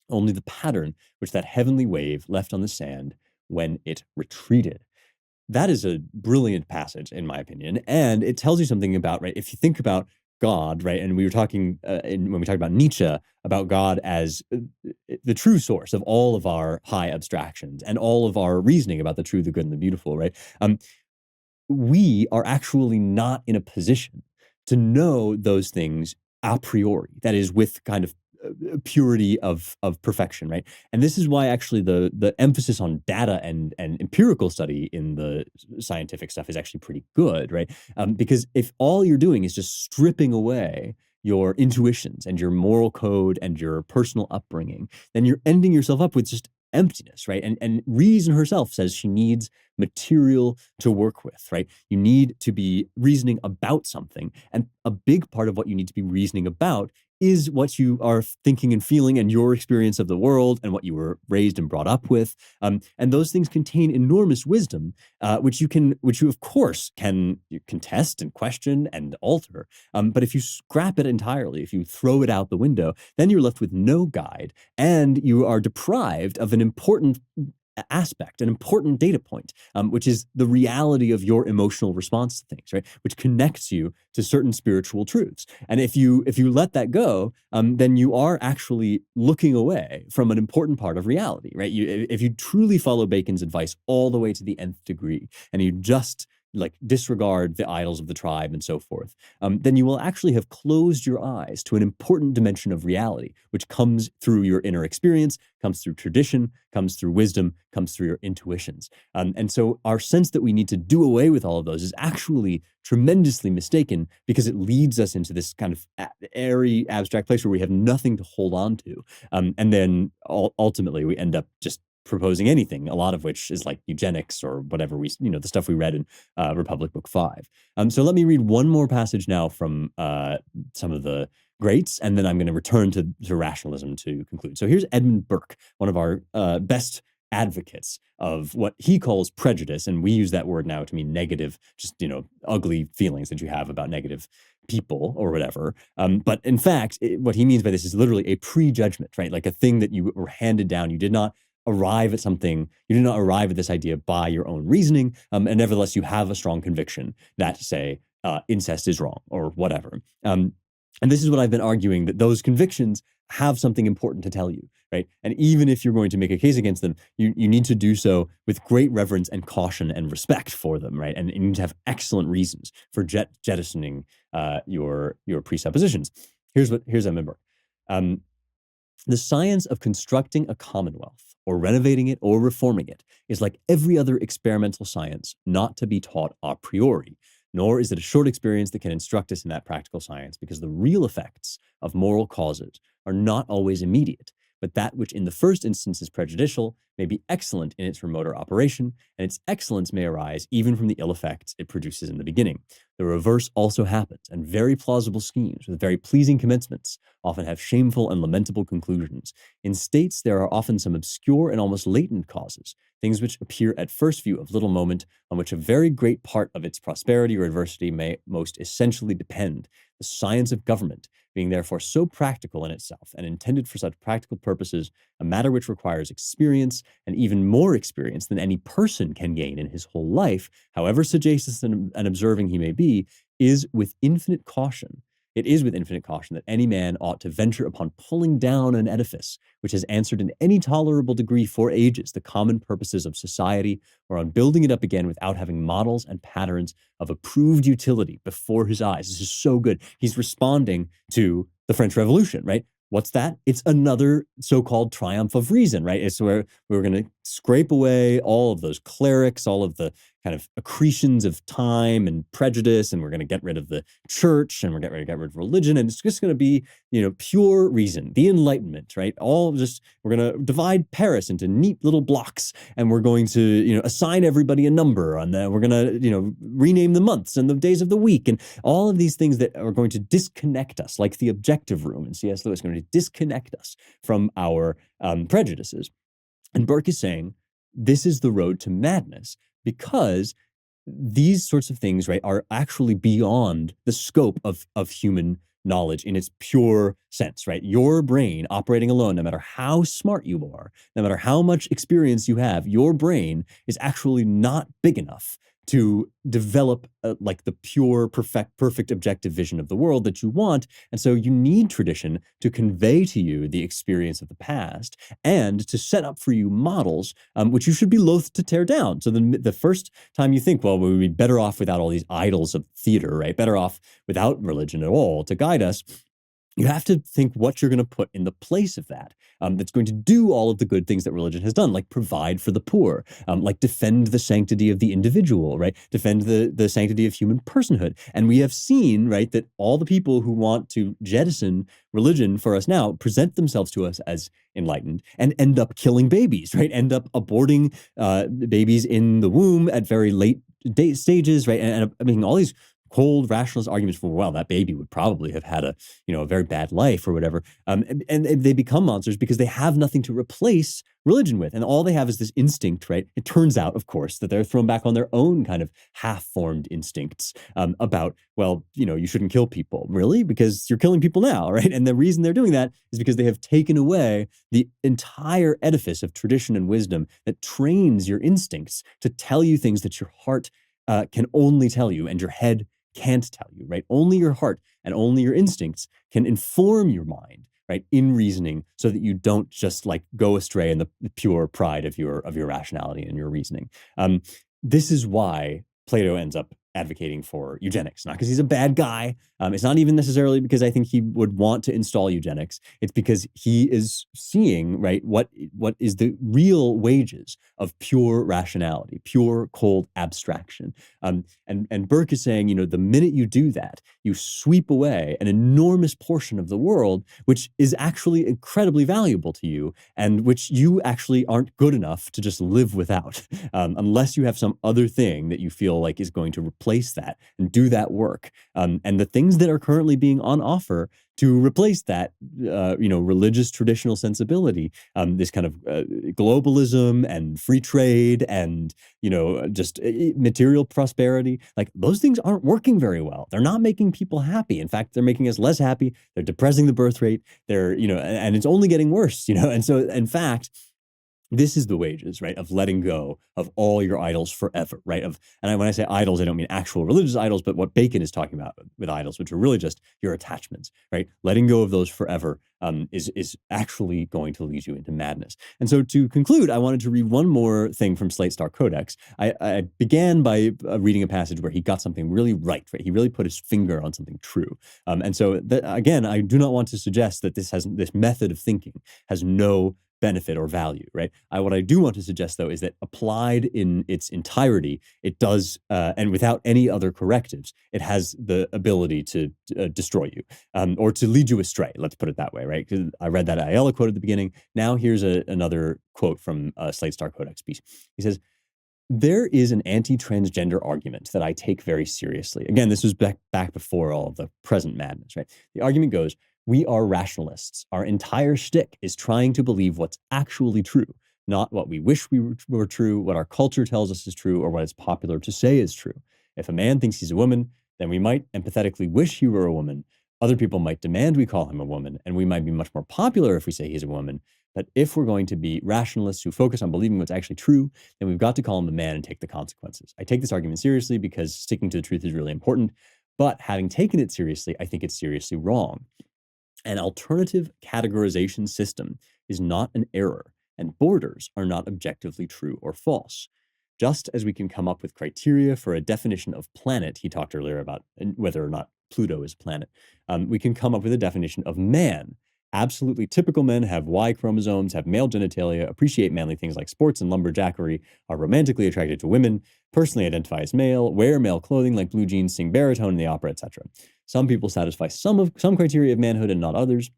Only the pattern which that heavenly wave left on the sand when it retreated. That is a brilliant passage, in my opinion, and it tells you something about, right, if you think about God, right, and we were talking, when we talked about Nietzsche, about God as the true source of all of our high abstractions and all of our reasoning about the true, the good, and the beautiful, right? We are actually not in a position to know those things a priori, that is, with kind of purity of perfection, right? And this is why actually the emphasis on data and empirical study in the scientific stuff is actually pretty good, right? Because if all you're doing is just stripping away your intuitions and your moral code and your personal upbringing, then you're ending yourself up with just emptiness, right? And reason herself says she needs material to work with, right? You need to be reasoning about something, and a big part of what you need to be reasoning about is what you are thinking and feeling and your experience of the world and what you were raised and brought up with. And those things contain enormous wisdom, which you of course can contest and question and alter. But if you scrap it entirely, if you throw it out the window, then you're left with no guide, and you are deprived of an important aspect, an important data point, which is the reality of your emotional response to things, right? Which connects you to certain spiritual truths. And if you let that go, then you are actually looking away from an important part of reality, right? If you truly follow Bacon's advice all the way to the nth degree, and you just like disregard the idols of the tribe and so forth, then you will actually have closed your eyes to an important dimension of reality, which comes through your inner experience, comes through tradition, comes through wisdom, comes through your intuitions. And so our sense that we need to do away with all of those is actually tremendously mistaken, because it leads us into this kind of airy, abstract place where we have nothing to hold on to. And then ultimately we end up just proposing anything, a lot of which is like eugenics or whatever the stuff we read in Republic Book 5. So let me read one more passage now from some of the greats, and then I'm going to return to rationalism to conclude. So here's Edmund Burke, one of our best advocates of what he calls prejudice, and we use that word now to mean negative, just ugly feelings that you have about negative people or whatever. But in fact, what he means by this is literally a prejudgment, right? Like a thing that you were handed down. You did not arrive at something. You did not arrive at this idea by your own reasoning, and nevertheless, you have a strong conviction that, say, incest is wrong or whatever. And this is what I've been arguing, that those convictions have something important to tell you, right? And even if you're going to make a case against them, you need to do so with great reverence and caution and respect for them, right? And you need to have excellent reasons for jettisoning your presuppositions. Here's Edmund Burke. The science of constructing a commonwealth, or renovating it, or reforming it, is like every other experimental science, not to be taught a priori. Nor is it a short experience that can instruct us in that practical science, because the real effects of moral causes are not always immediate, but that which in the first instance is prejudicial may be excellent in its remoter operation, and its excellence may arise even from the ill effects it produces in the beginning. The reverse also happens, and very plausible schemes with very pleasing commencements often have shameful and lamentable conclusions. In states, there are often some obscure and almost latent causes, things which appear at first view of little moment, on which a very great part of its prosperity or adversity may most essentially depend. The science of government, being therefore so practical in itself and intended for such practical purposes, a matter which requires experience, and even more experience than any person can gain in his whole life, however sagacious and observing he may be, is with infinite caution. It is with infinite caution that any man ought to venture upon pulling down an edifice which has answered in any tolerable degree for ages the common purposes of society, or on building it up again without having models and patterns of approved utility before his eyes. This is so good. He's responding to the French Revolution, right? What's that? It's another so-called triumph of reason, right? It's where we're going to scrape away all of those clerics, all of the kind of accretions of time and prejudice, and we're going to get rid of the church, and we're going to get rid of religion, and it's just going to be, pure reason, the Enlightenment, right? We're going to divide Paris into neat little blocks, and we're going to, assign everybody a number, and then we're going to, rename the months and the days of the week, and all of these things that are going to disconnect us, like the objective room in C.S. Lewis, going to disconnect us from our prejudices. And Burke is saying this is the road to madness, because these sorts of things, right, are actually beyond the scope of human knowledge in its pure sense, right? Your brain operating alone, no matter how smart you are, no matter how much experience you have, your brain is actually not big enough to develop like the pure, perfect objective vision of the world that you want. And so you need tradition to convey to you the experience of the past and to set up for you models, which you should be loath to tear down. So the first time you think, well, we would be better off without all these idols of theater, right? Better off without religion at all to guide us. You have to think what you're going to put in the place of that, that's going to do all of the good things that religion has done, like provide for the poor, like defend the sanctity of the individual, right? Defend the sanctity of human personhood. And we have seen, right, that all the people who want to jettison religion for us now present themselves to us as enlightened and end up killing babies, right? End up aborting babies in the womb at very late stages, right? And making all these cold rationalist arguments for, well, that baby would probably have had a very bad life or whatever. And they become monsters because they have nothing to replace religion with. And all they have is this instinct, right? It turns out, of course, that they're thrown back on their own kind of half-formed instincts about, well, you shouldn't kill people. Really? Because you're killing people now, right? And the reason they're doing that is because they have taken away the entire edifice of tradition and wisdom that trains your instincts to tell you things that your heart can only tell you and your head can't tell you, right? Only your heart and only your instincts can inform your mind, right, in reasoning, so that you don't just like go astray in the pure pride of your rationality and your reasoning. This is why Plato ends up advocating for eugenics, not because he's a bad guy. It's not even necessarily because I think he would want to install eugenics. It's because he is seeing, right, what is the real wages of pure rationality, pure cold abstraction. And Burke is saying, the minute you do that, you sweep away an enormous portion of the world, which is actually incredibly valuable to you, and which you actually aren't good enough to just live without, unless you have some other thing that you feel like is going to replace that and do that work. And the things that are currently being on offer to replace that, religious traditional sensibility, this kind of globalism and free trade and, just material prosperity, like those things aren't working very well. They're not making people happy. In fact, they're making us less happy. They're depressing the birth rate. They're, and it's only getting worse, And so, in fact, this is the wages, right, of letting go of all your idols forever, right? When I say idols, I don't mean actual religious idols, but what Bacon is talking about with idols, which are really just your attachments, right? Letting go of those forever is actually going to lead you into madness. And so to conclude, I wanted to read one more thing from Slate Star Codex. I began by reading a passage where he got something really right? He really put his finger on something true. And so, again, I do not want to suggest that this method of thinking has no benefit or value, right? What I do want to suggest, though, is that applied in its entirety, it does, and without any other correctives, it has the ability to destroy you, or to lead you astray. Let's put it that way, right? Because I read that Aella quote at the beginning. Now here's another quote from Slate Star Codex piece. He says, "There is an anti-transgender argument that I take very seriously." Again, this was back before all of the present madness, right? The argument goes, we are rationalists. Our entire shtick is trying to believe what's actually true, not what we wish were true, what our culture tells us is true, or what it's popular to say is true. If a man thinks he's a woman, then we might empathetically wish he were a woman. Other people might demand we call him a woman, and we might be much more popular if we say he's a woman. But if we're going to be rationalists who focus on believing what's actually true, then we've got to call him a man and take the consequences. I take this argument seriously because sticking to the truth is really important, but having taken it seriously, I think it's seriously wrong. An alternative categorization system is not an error, and borders are not objectively true or false. Just as we can come up with criteria for a definition of planet, he talked earlier about whether or not Pluto is a planet, we can come up with a definition of man. Absolutely typical men have Y chromosomes, have male genitalia, appreciate manly things like sports and lumberjackery, are romantically attracted to women, personally identify as male, wear male clothing like blue jeans, sing baritone in the opera, etc. Some people satisfy some criteria of manhood and not others,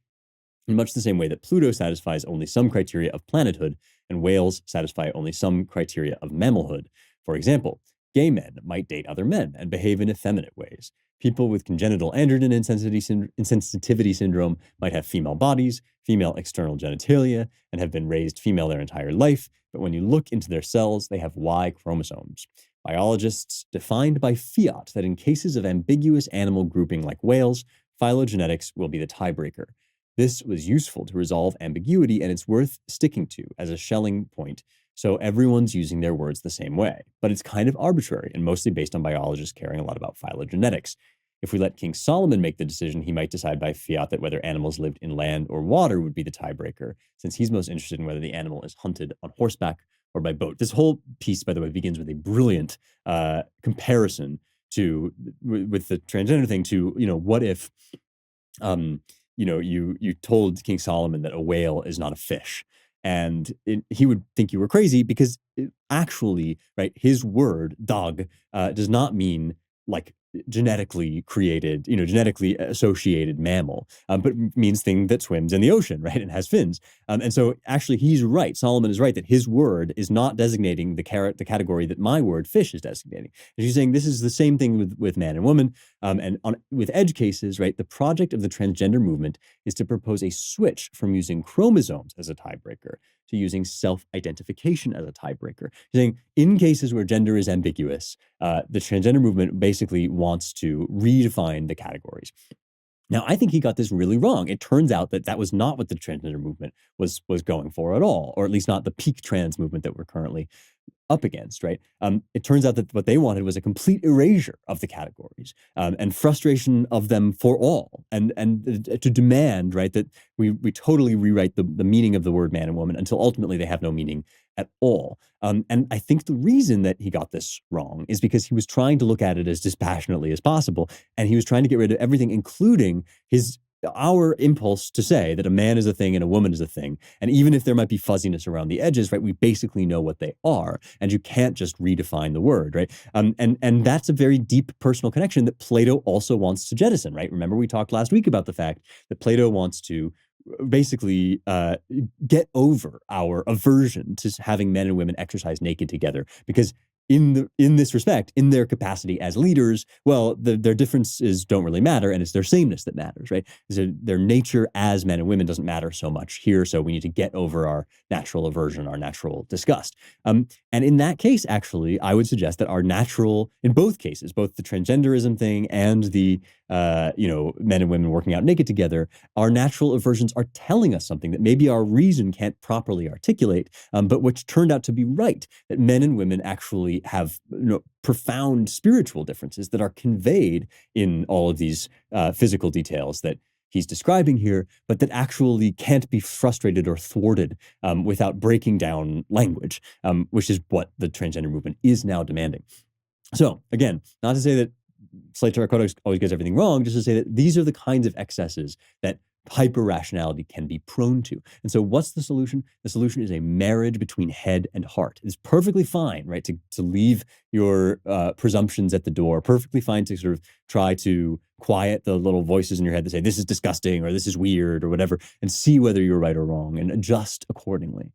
in much the same way that Pluto satisfies only some criteria of planethood, and whales satisfy only some criteria of mammalhood. For example, gay men might date other men and behave in effeminate ways. People with congenital androgen insensitivity syndrome might have female bodies, female external genitalia, and have been raised female their entire life, but when you look into their cells, they have Y chromosomes. Biologists defined by fiat that in cases of ambiguous animal grouping like whales, phylogenetics will be the tiebreaker. This was useful to resolve ambiguity, and it's worth sticking to as a Schelling point, so everyone's using their words the same way. But it's kind of arbitrary and mostly based on biologists caring a lot about phylogenetics. If we let King Solomon make the decision, he might decide by fiat that whether animals lived in land or water would be the tiebreaker, since he's most interested in whether the animal is hunted on horseback or by boat. This whole piece, by the way, begins with a brilliant comparison with the transgender thing to, what if, you told King Solomon that a whale is not a fish, and he would think you were crazy because actually, right, his word, dog, does not mean like genetically created, genetically associated mammal, but means thing that swims in the ocean, right, and has fins. And so actually he's right. Solomon is right that his word is not designating the category that my word, fish, is designating. And she's saying this is the same thing with man and woman. With edge cases, right, the project of the transgender movement is to propose a switch from using chromosomes as a tiebreaker to using self-identification as a tiebreaker. He's saying in cases where gender is ambiguous, the transgender movement basically wants to redefine the categories. Now, I think he got this really wrong. It turns out that was not what the transgender movement was going for at all, or at least not the peak trans movement that we're currently up against, right? It turns out that what they wanted was a complete erasure of the categories, and frustration of them for all, and to demand, right, that we totally rewrite the meaning of the word man and woman until ultimately they have no meaning at all. And I think the reason that he got this wrong is because he was trying to look at it as dispassionately as possible, and he was trying to get rid of everything, including our impulse to say that a man is a thing and a woman is a thing. And even if there might be fuzziness around the edges, right, we basically know what they are, and you can't just redefine the word, right? And that's a very deep personal connection that Plato also wants to jettison, right? Remember, we talked last week about the fact that Plato wants to basically get over our aversion to having men and women exercise naked together, because in this respect, in their capacity as leaders, well, their differences don't really matter, and it's their sameness that matters, right? So their nature as men and women doesn't matter so much here, so we need to get over our natural aversion, our natural disgust. And in that case, actually, I would suggest that our natural, in both cases, both the transgenderism thing and the men and women working out naked together, our natural aversions are telling us something that maybe our reason can't properly articulate, but which turned out to be right, that men and women actually have profound spiritual differences that are conveyed in all of these physical details that he's describing here, but that actually can't be frustrated or thwarted without breaking down language, which is what the transgender movement is now demanding. So again, not to say that Slate Star Codex always gets everything wrong, just to say that these are the kinds of excesses that hyper-rationality can be prone to. And so what's the solution? The solution is a marriage between head and heart. It's perfectly fine, right, to leave your presumptions at the door, perfectly fine to sort of try to quiet the little voices in your head that say, this is disgusting, or this is weird, or whatever, and see whether you're right or wrong, and adjust accordingly.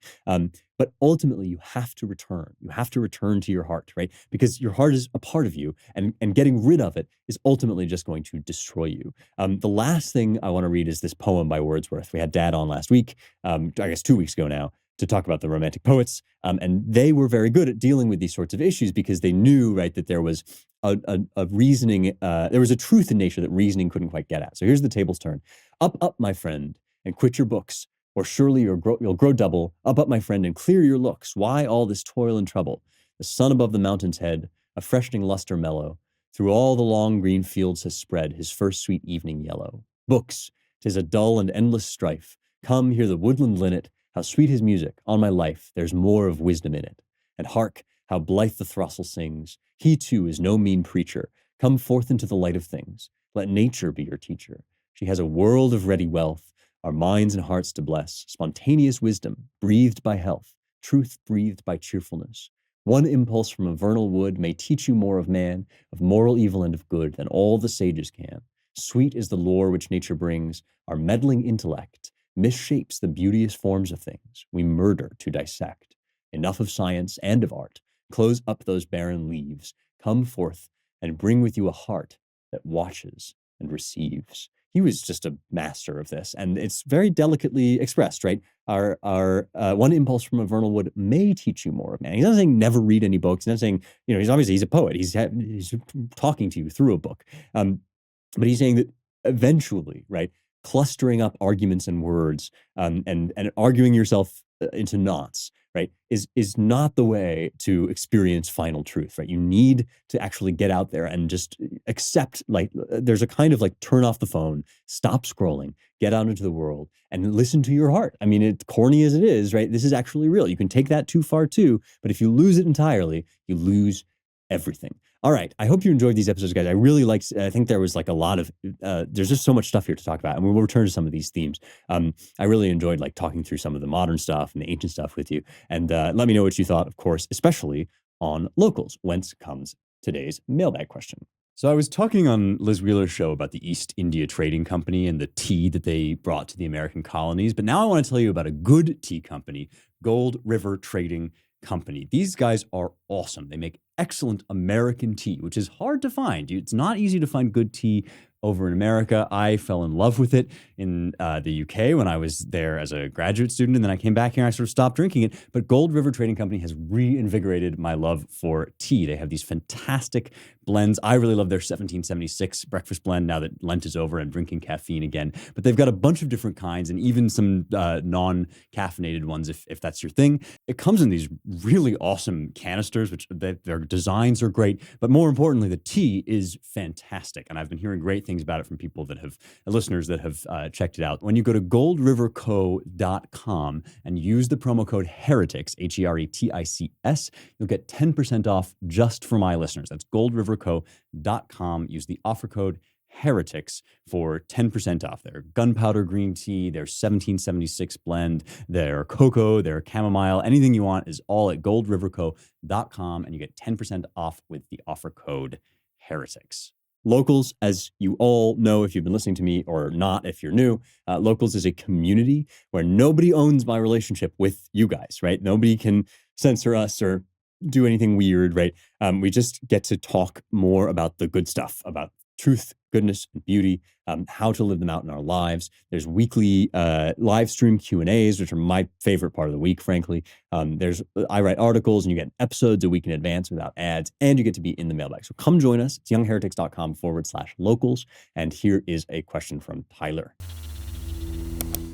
But ultimately, you have to return. You have to return to your heart, right? Because your heart is a part of you, and getting rid of it is ultimately just going to destroy you. The last thing I want to read is this poem by Wordsworth. We had Dad on last week, I guess 2 weeks ago now, to talk about the Romantic poets. And they were very good at dealing with these sorts of issues because they knew, right, that there was a reasoning, there was a truth in nature that reasoning couldn't quite get at. So here's the tables turn. Up, up, my friend, and quit your books, or surely you'll grow double. Up, up, my friend, and clear your looks. Why all this toil and trouble? The sun above the mountain's head, a freshening luster mellow, through all the long green fields has spread his first sweet evening yellow. Books, 'tis a dull and endless strife. Come, hear the woodland linnet, how sweet his music, on my life, there's more of wisdom in it. And hark, how blithe the throstle sings. He too is no mean preacher. Come forth into the light of things. Let nature be your teacher. She has a world of ready wealth, our minds and hearts to bless, spontaneous wisdom, breathed by health, truth breathed by cheerfulness. One impulse from a vernal wood may teach you more of man, of moral evil and of good, than all the sages can. Sweet is the lore which nature brings, our meddling intellect misshapes the beauteous forms of things we murder to dissect. Enough of science and of art. Close up those barren leaves. Come forth and bring with you a heart that watches and receives. He was just a master of this, and it's very delicately expressed, right? Our one impulse from a vernal wood may teach you more of man. He's not saying never read any books. He's not saying, he's a poet. He's talking to you through a book. But he's saying that eventually, right, clustering up arguments and words and arguing yourself into knots, right, is not the way to experience final truth, right? You need to actually get out there and just accept, like, there's a kind of like turn off the phone, stop scrolling, get out into the world and listen to your heart. I mean, it's corny as it is, right? This is actually real. You can take that too far too, but if you lose it entirely, you lose everything. All right. I hope you enjoyed these episodes, guys. I think there was like a lot of, there's just so much stuff here to talk about, and we will return to some of these themes. I really enjoyed like talking through some of the modern stuff and the ancient stuff with you. And let me know what you thought, of course, especially on locals, whence comes today's mailbag question. So I was talking on Liz Wheeler's show about the East India Trading Company and the tea that they brought to the American colonies. But now I want to tell you about a good tea company, Gold River Trading Company. These guys are awesome. They make excellent American tea, which is hard to find. It's not easy to find good tea over in America. I fell in love with it in the UK when I was there as a graduate student, and then I came back here and I sort of stopped drinking it. But Gold River Trading Company has reinvigorated my love for tea. They have these fantastic blends. I really love their 1776 breakfast blend now that Lent is over and drinking caffeine again. But they've got a bunch of different kinds and even some non-caffeinated ones if that's your thing. It comes in these really awesome canisters, which their designs are great. But more importantly, the tea is fantastic. And I've been hearing great things about it from people that have, listeners that have checked it out. When you go to goldriverco.com and use the promo code Heretics, Heretics, you'll get 10% off just for my listeners. That's goldriverco.com. Use the offer code Heretics for 10% off their gunpowder green tea, their 1776 blend, their cocoa, their chamomile, anything you want is all at goldriverco.com, and you get 10% off with the offer code Heretics. Locals, as you all know if you've been listening to me or not if you're new, Locals is a community where nobody owns my relationship with you guys, right? Nobody can censor us or do anything weird, right? We just get to talk more about the good stuff, about truth, goodness, and beauty, how to live them out in our lives. There's weekly live stream Q&As, which are my favorite part of the week, frankly. I write articles and you get episodes a week in advance without ads, and you get to be in the mailbag. So come join us. It's youngheretics.com/locals. And here is a question from Tyler.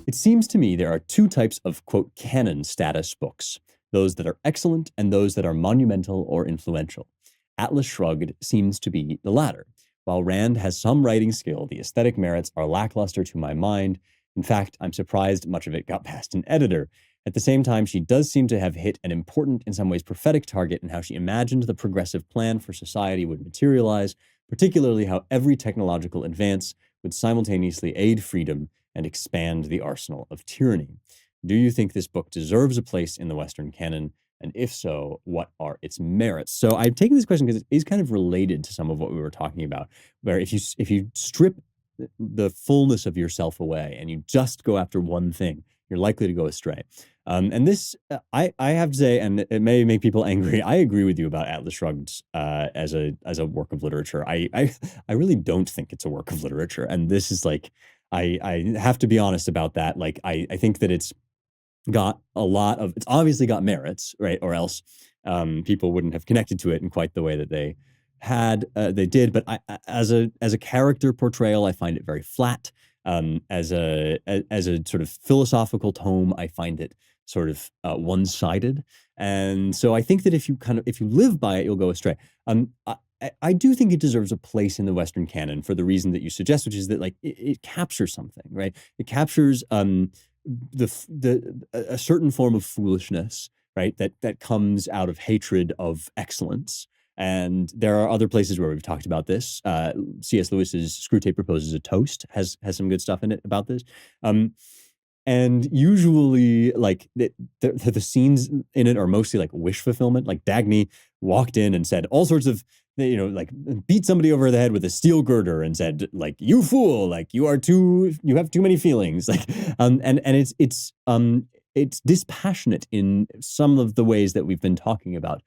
It seems to me there are two types of, quote, canon status books, those that are excellent and those that are monumental or influential. Atlas Shrugged seems to be the latter. While Rand has some writing skill, the aesthetic merits are lackluster to my mind. In fact, I'm surprised much of it got past an editor. At the same time, she does seem to have hit an important, in some ways prophetic target in how she imagined the progressive plan for society would materialize, particularly how every technological advance would simultaneously aid freedom and expand the arsenal of tyranny. Do you think this book deserves a place in the Western canon? And if so, what are its merits? So I've taken this question because it is kind of related to some of what we were talking about, where if you strip the fullness of yourself away and you just go after one thing, you're likely to go astray. And this, I have to say, and it may make people angry, I agree with you about Atlas Shrugged as a work of literature. I really don't think it's a work of literature. And this is like, I have to be honest about that. Like, I think that it's obviously got merits, right? Or else people wouldn't have connected to it in quite the way that they did. But as a character portrayal, I find it very flat. As a sort of philosophical tome, I find it sort of one-sided. And so I think that if you live by it, you'll go astray. I do think it deserves a place in the Western canon for the reason that you suggest, which is that like it captures something, right? It captures a certain form of foolishness, right? That comes out of hatred of excellence. And there are other places where we've talked about this. C.S. Lewis's Screwtape Proposes a Toast has some good stuff in it about this. And usually, like the scenes in it are mostly like wish fulfillment. Like Dagny walked in and said all sorts of, like beat somebody over the head with a steel girder and said, like, "You fool! Like you have too many feelings." Like, and it's dispassionate in some of the ways that we've been talking about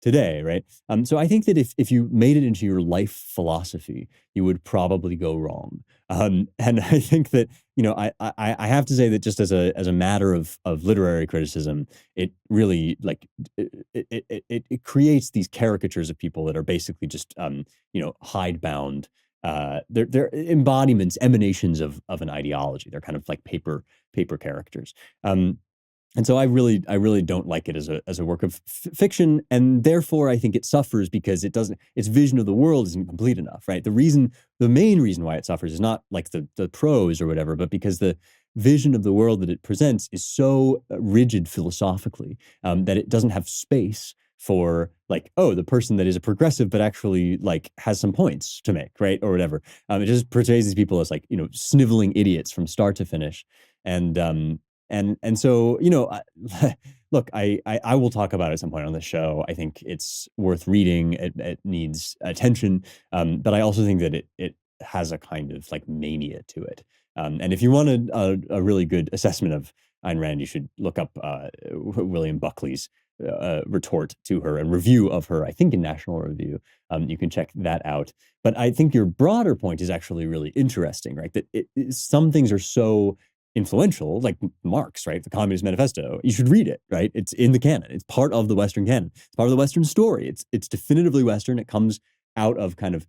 today, right? So I think that if you made it into your life philosophy, you would probably go wrong. And I think that I have to say that just as a matter of literary criticism, it really like it creates these caricatures of people that are basically just hidebound. They're embodiments, emanations of an ideology. They're kind of like paper characters. And so I really don't like it as a work of fiction, and therefore I think it suffers because its vision of the world isn't complete enough, right? The main reason why it suffers is not like the prose or whatever, but because the vision of the world that it presents is so rigid philosophically that it doesn't have space for like, oh, the person that is a progressive but actually like has some points to make, right, or whatever. It just portrays these people as like sniveling idiots from start to finish, and so, look, I will talk about it at some point on the show. I think it's worth reading. It needs attention. But I also think that it has a kind of like mania to it. And if you want a really good assessment of Ayn Rand, you should look up William Buckley's retort to her and review of her, I think in National Review. You can check that out. But I think your broader point is actually really interesting, right? That some things are so influential, like Marx, right? The Communist Manifesto. You should read it, right? It's in the canon. It's part of the Western canon. It's part of the Western story. It's definitively Western. It comes out of kind of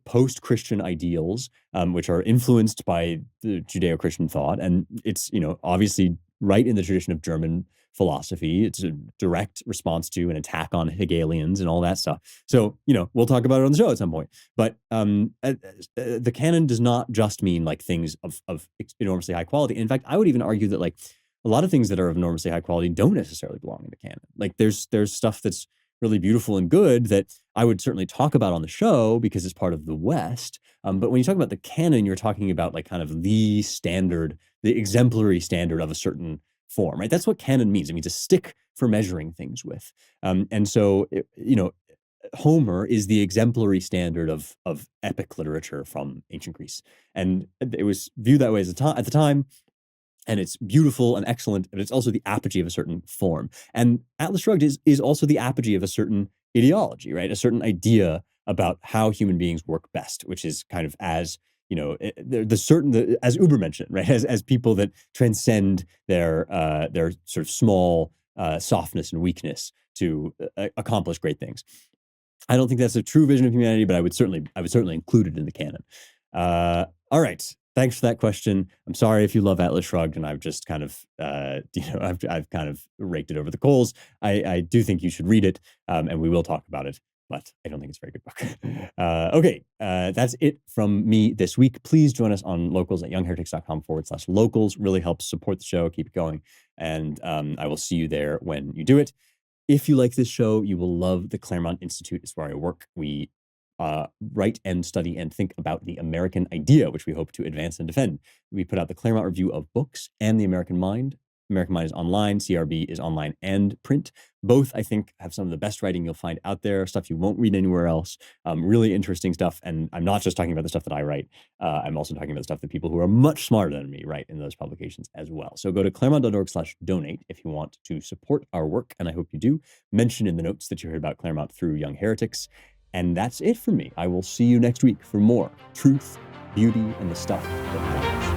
post-Christian ideals, which are influenced by the Judeo-Christian thought, and it's obviously right in the tradition of German philosophy. It's a direct response to an attack on Hegelians and all that stuff. So, we'll talk about it on the show at some point. But the canon does not just mean like things of enormously high quality. In fact, I would even argue that like a lot of things that are of enormously high quality don't necessarily belong in the canon. Like there's stuff that's really beautiful and good that I would certainly talk about on the show because it's part of the West. But when you talk about the canon, you're talking about like kind of the standard, the exemplary standard of a certain form, right? That's what canon means. It means a stick for measuring things with. And so, Homer is the exemplary standard of epic literature from ancient Greece. And it was viewed that way at the time. And it's beautiful and excellent, but it's also the apogee of a certain form. And Atlas Shrugged is also the apogee of a certain ideology, right? A certain idea about how human beings work best, which is kind of as as Uber mentioned, right? As people that transcend their sort of small softness and weakness to accomplish great things. I don't think that's a true vision of humanity, but I would certainly include it in the canon. All right. Thanks for that question. I'm sorry if you love Atlas Shrugged, and I've just kind of, I've kind of raked it over the coals. I do think you should read it, and we will talk about it, but I don't think it's a very good book. Okay, that's it from me this week. Please join us on Locals at youngheretics.com/locals. Really helps support the show, keep it going, and I will see you there when you do it. If you like this show, you will love the Claremont Institute. It's where I work. We write and study and think about the American idea, which we hope to advance and defend. We put out the Claremont Review of Books and the American Mind. American Mind is online, CRB is online and print. Both, I think, have some of the best writing you'll find out there, stuff you won't read anywhere else, really interesting stuff. And I'm not just talking about the stuff that I write. I'm also talking about the stuff that people who are much smarter than me write in those publications as well. So go to claremont.org/donate if you want to support our work, and I hope you do. Mention in the notes that you heard about Claremont through Young Heretics. And that's it for me. I will see you next week for more truth, beauty, and the stuff that matters.